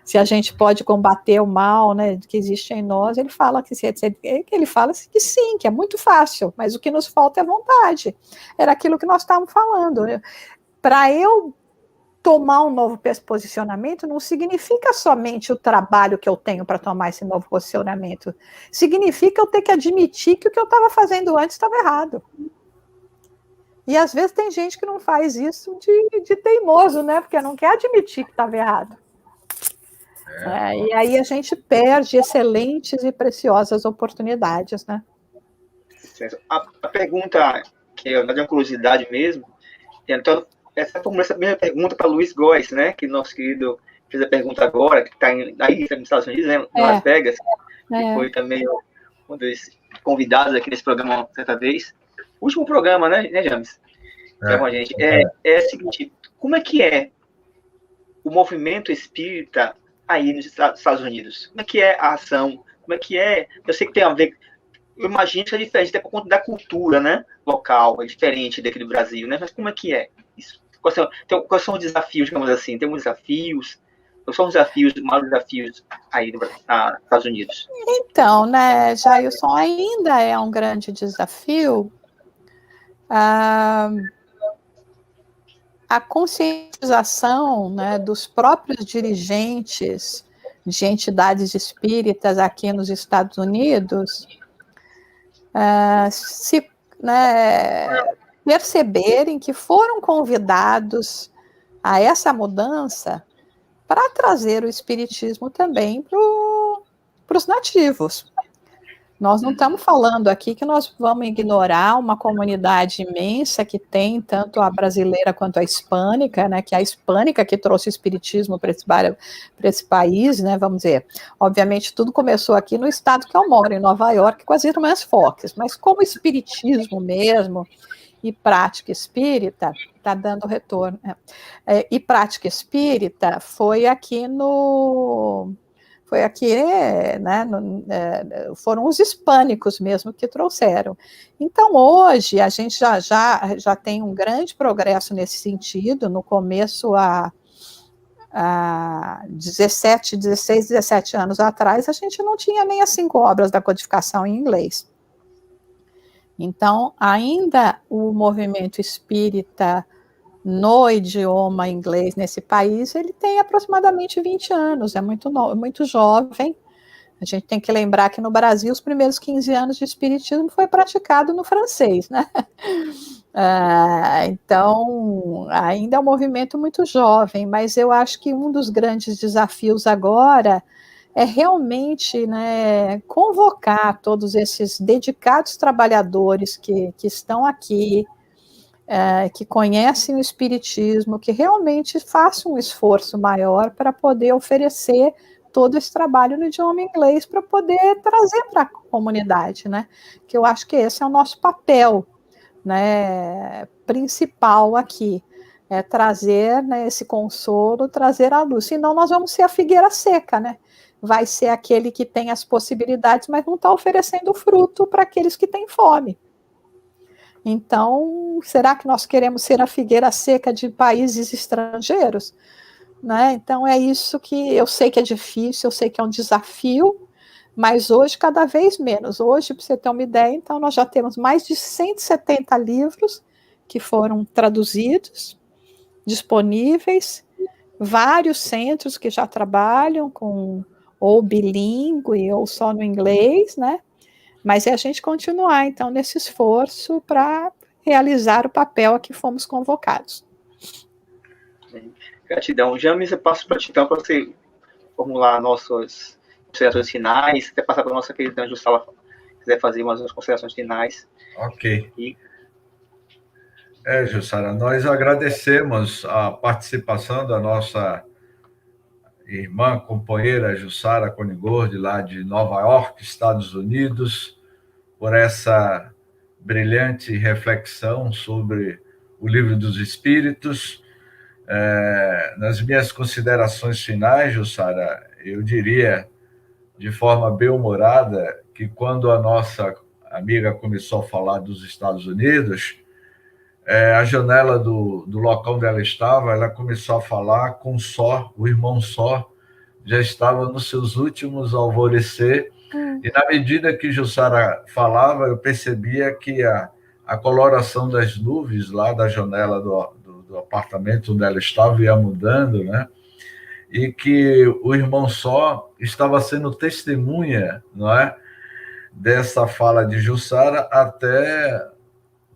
Se a gente pode combater o mal, né, que existe em nós, ele fala que sim, que é muito fácil, mas o que nos falta é vontade. Era aquilo que nós estávamos falando. Né? Para eu tomar um novo posicionamento não significa somente o trabalho que eu tenho para tomar esse novo posicionamento. Significa eu ter que admitir que o que eu estava fazendo antes estava errado. E às vezes tem gente que não faz isso de teimoso, né? Porque não quer admitir que estava errado. E aí a gente perde excelentes e preciosas oportunidades, né? A pergunta, que é uma curiosidade mesmo, então, essa mesma pergunta para Luiz Góes, né? Que nosso querido fez a pergunta agora, que está aí nos Estados Unidos, né, em Las Vegas, que foi também um dos convidados aqui nesse programa certa vez. O último programa, né, James? Com a gente. É o seguinte, como é que é o movimento espírita aí nos Estados Unidos? Como é que é a ação? Como é que é? Eu sei que tem a ver, eu imagino que é diferente até por conta da cultura, né, local, é diferente daqui do Brasil, né? Mas como é que é isso? Quais são os desafios, digamos assim? Temos desafios? Quais são os desafios, os maiores desafios aí nos Estados Unidos? Então, né, Jailson, ainda é um grande desafio a conscientização, né, dos próprios dirigentes de entidades espíritas aqui nos Estados Unidos perceberem que foram convidados a essa mudança para trazer o espiritismo também para os nativos. Nós não estamos falando aqui que nós vamos ignorar uma comunidade imensa que tem tanto a brasileira quanto a hispânica, né, que é a hispânica que trouxe o espiritismo para esse país, né, vamos dizer. Obviamente, tudo começou aqui no estado que eu moro, em Nova York, com as Irmãs Fox, mas como espiritismo mesmo e prática espírita, está dando retorno, e prática espírita foi aqui né, foram os hispânicos mesmo que trouxeram. Então, hoje, a gente já tem um grande progresso nesse sentido. No começo, há 16, 17 anos atrás, a gente não tinha nem as 5 obras da codificação em inglês. Então, ainda o movimento espírita no idioma inglês nesse país, ele tem aproximadamente 20 anos, é muito jovem. A gente tem que lembrar que no Brasil os primeiros 15 anos de espiritismo foi praticado no francês, né? Então, ainda é um movimento muito jovem, mas eu acho que um dos grandes desafios agora é realmente, né, convocar todos esses dedicados trabalhadores que estão aqui, que conhecem o espiritismo, que realmente façam um esforço maior para poder oferecer todo esse trabalho no idioma inglês para poder trazer para a comunidade, né? Que eu acho que esse é o nosso papel, né, principal aqui, é trazer, né, esse consolo, trazer a luz. Senão nós vamos ser a figueira seca, né? Vai ser aquele que tem as possibilidades, mas não está oferecendo fruto para aqueles que têm fome. Então, será que nós queremos ser a figueira seca de países estrangeiros? Né? Então, é isso que eu sei que é difícil, eu sei que é um desafio, mas hoje cada vez menos. Hoje, para você ter uma ideia, então, nós já temos mais de 170 livros que foram traduzidos, disponíveis, vários centros que já trabalham com ou bilíngue ou só no inglês, né? Mas é a gente continuar, então, nesse esforço para realizar o papel a que fomos convocados. Gratidão. James, eu passo para ti, então, para você formular nossas considerações finais, até passar para a nossa querida Jussara, se quiser fazer umas considerações finais. Ok. Jussara, nós agradecemos a participação da nossa irmã, companheira Jussara Konigord, lá de Nova York, Estados Unidos, por essa brilhante reflexão sobre o Livro dos Espíritos. Nas minhas considerações finais, Jussara, eu diria, de forma bem-humorada, que quando a nossa amiga começou a falar dos Estados Unidos, a janela do local onde ela estava, ela começou a falar com Só, o irmão Só, já estava nos seus últimos alvorecer, e na medida que Jussara falava, eu percebia que a coloração das nuvens lá da janela do apartamento onde ela estava ia mudando, né? E que o irmão Só estava sendo testemunha, não é, dessa fala de Jussara até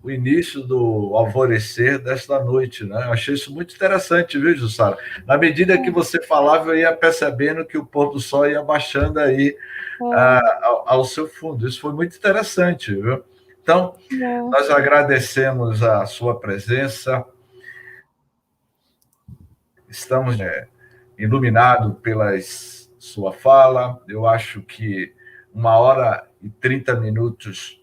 o início do alvorecer desta noite, né? Eu achei isso muito interessante, viu, Jussara? Na medida que você falava, eu ia percebendo que o pôr do sol ia baixando aí ao seu fundo. Isso foi muito interessante, viu? Então, nós agradecemos a sua presença, estamos iluminados pela sua fala. Eu acho que 1h30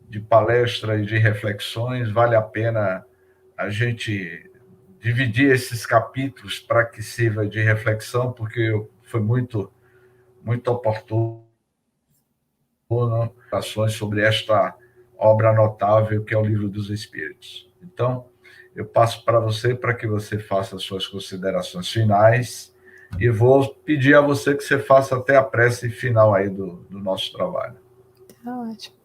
de palestra e de reflexões, vale a pena a gente dividir esses capítulos para que sirva de reflexão, porque foi muito, muito oportuno ações sobre esta obra notável que é o Livro dos Espíritos. Então, eu passo para você para que você faça as suas considerações finais e vou pedir a você que você faça até a prece final aí do nosso trabalho. Ótimo.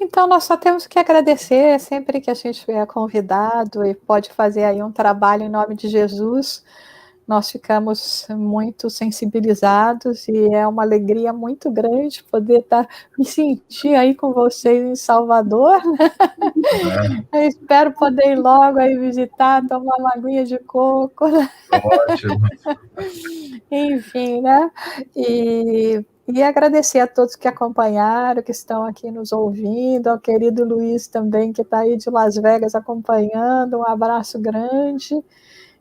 Então, nós só temos que agradecer sempre que a gente é convidado e pode fazer aí um trabalho em nome de Jesus. Nós ficamos muito sensibilizados e é uma alegria muito grande poder me sentir aí com vocês em Salvador. Eu espero poder ir logo aí visitar, tomar uma aguinha de coco. Ótimo. Enfim, né? E agradecer a todos que acompanharam, que estão aqui nos ouvindo, ao querido Luiz também, que está aí de Las Vegas acompanhando, um abraço grande,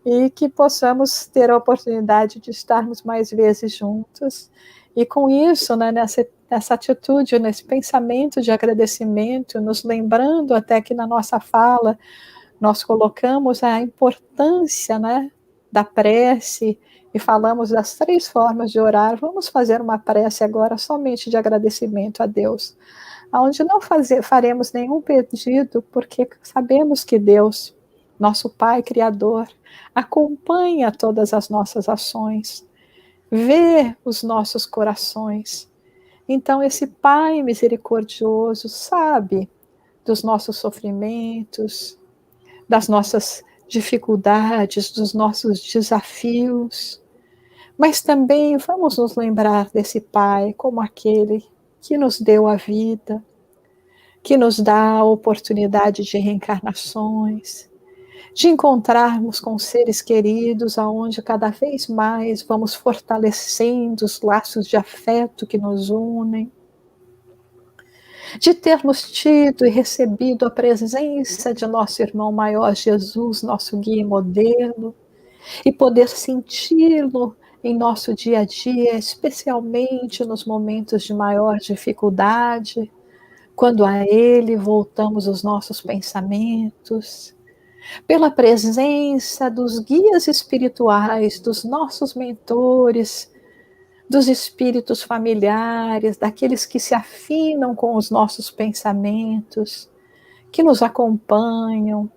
e que possamos ter a oportunidade de estarmos mais vezes juntos. E com isso, né, nessa atitude, nesse pensamento de agradecimento, nos lembrando até que na nossa fala nós colocamos a importância, né, da prece, e falamos das 3 formas de orar. Vamos fazer uma prece agora somente de agradecimento a Deus, onde não faremos nenhum pedido, porque sabemos que Deus, nosso Pai Criador, acompanha todas as nossas ações, vê os nossos corações. Então, esse Pai misericordioso sabe dos nossos sofrimentos, das nossas dificuldades, dos nossos desafios, mas também vamos nos lembrar desse Pai como aquele que nos deu a vida, que nos dá a oportunidade de reencarnações, de encontrarmos com seres queridos, aonde cada vez mais vamos fortalecendo os laços de afeto que nos unem, de termos tido e recebido a presença de nosso irmão maior Jesus, nosso guia e modelo, e poder senti-lo em nosso dia a dia, especialmente nos momentos de maior dificuldade, quando a ele voltamos os nossos pensamentos, pela presença dos guias espirituais, dos nossos mentores, dos espíritos familiares, daqueles que se afinam com os nossos pensamentos, que nos acompanham,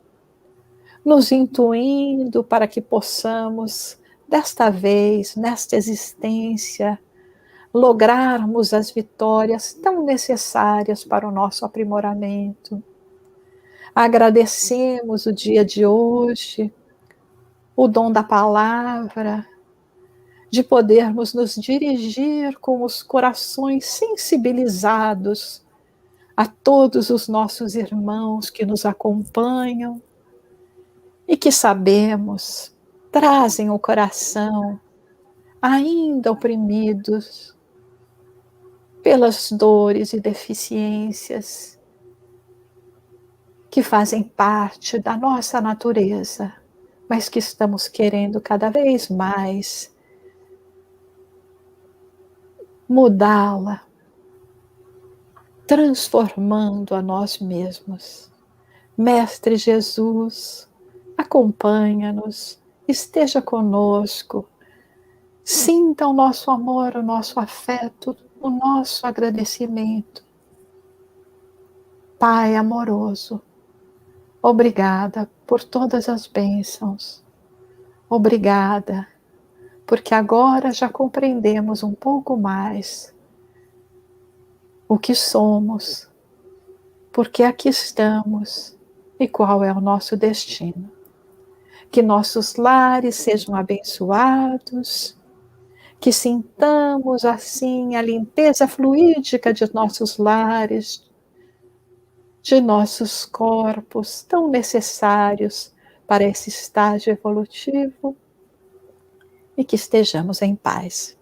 nos intuindo para que possamos, desta vez, nesta existência, lograrmos as vitórias tão necessárias para o nosso aprimoramento. Agradecemos o dia de hoje, o dom da palavra, de podermos nos dirigir com os corações sensibilizados a todos os nossos irmãos que nos acompanham e que sabemos trazem o coração ainda oprimidos pelas dores e deficiências que fazem parte da nossa natureza, mas que estamos querendo cada vez mais mudá-la, transformando a nós mesmos. Mestre Jesus, acompanha-nos, esteja conosco, sinta o nosso amor, o nosso afeto, o nosso agradecimento. Pai amoroso, obrigada por todas as bênçãos. Obrigada, porque agora já compreendemos um pouco mais o que somos, porque aqui estamos e qual é o nosso destino. Que nossos lares sejam abençoados, que sintamos assim a limpeza fluídica de nossos lares, de nossos corpos tão necessários para esse estágio evolutivo e que estejamos em paz.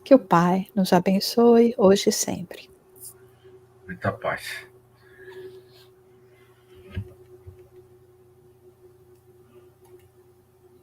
Que o Pai nos abençoe hoje e sempre. Muita paz.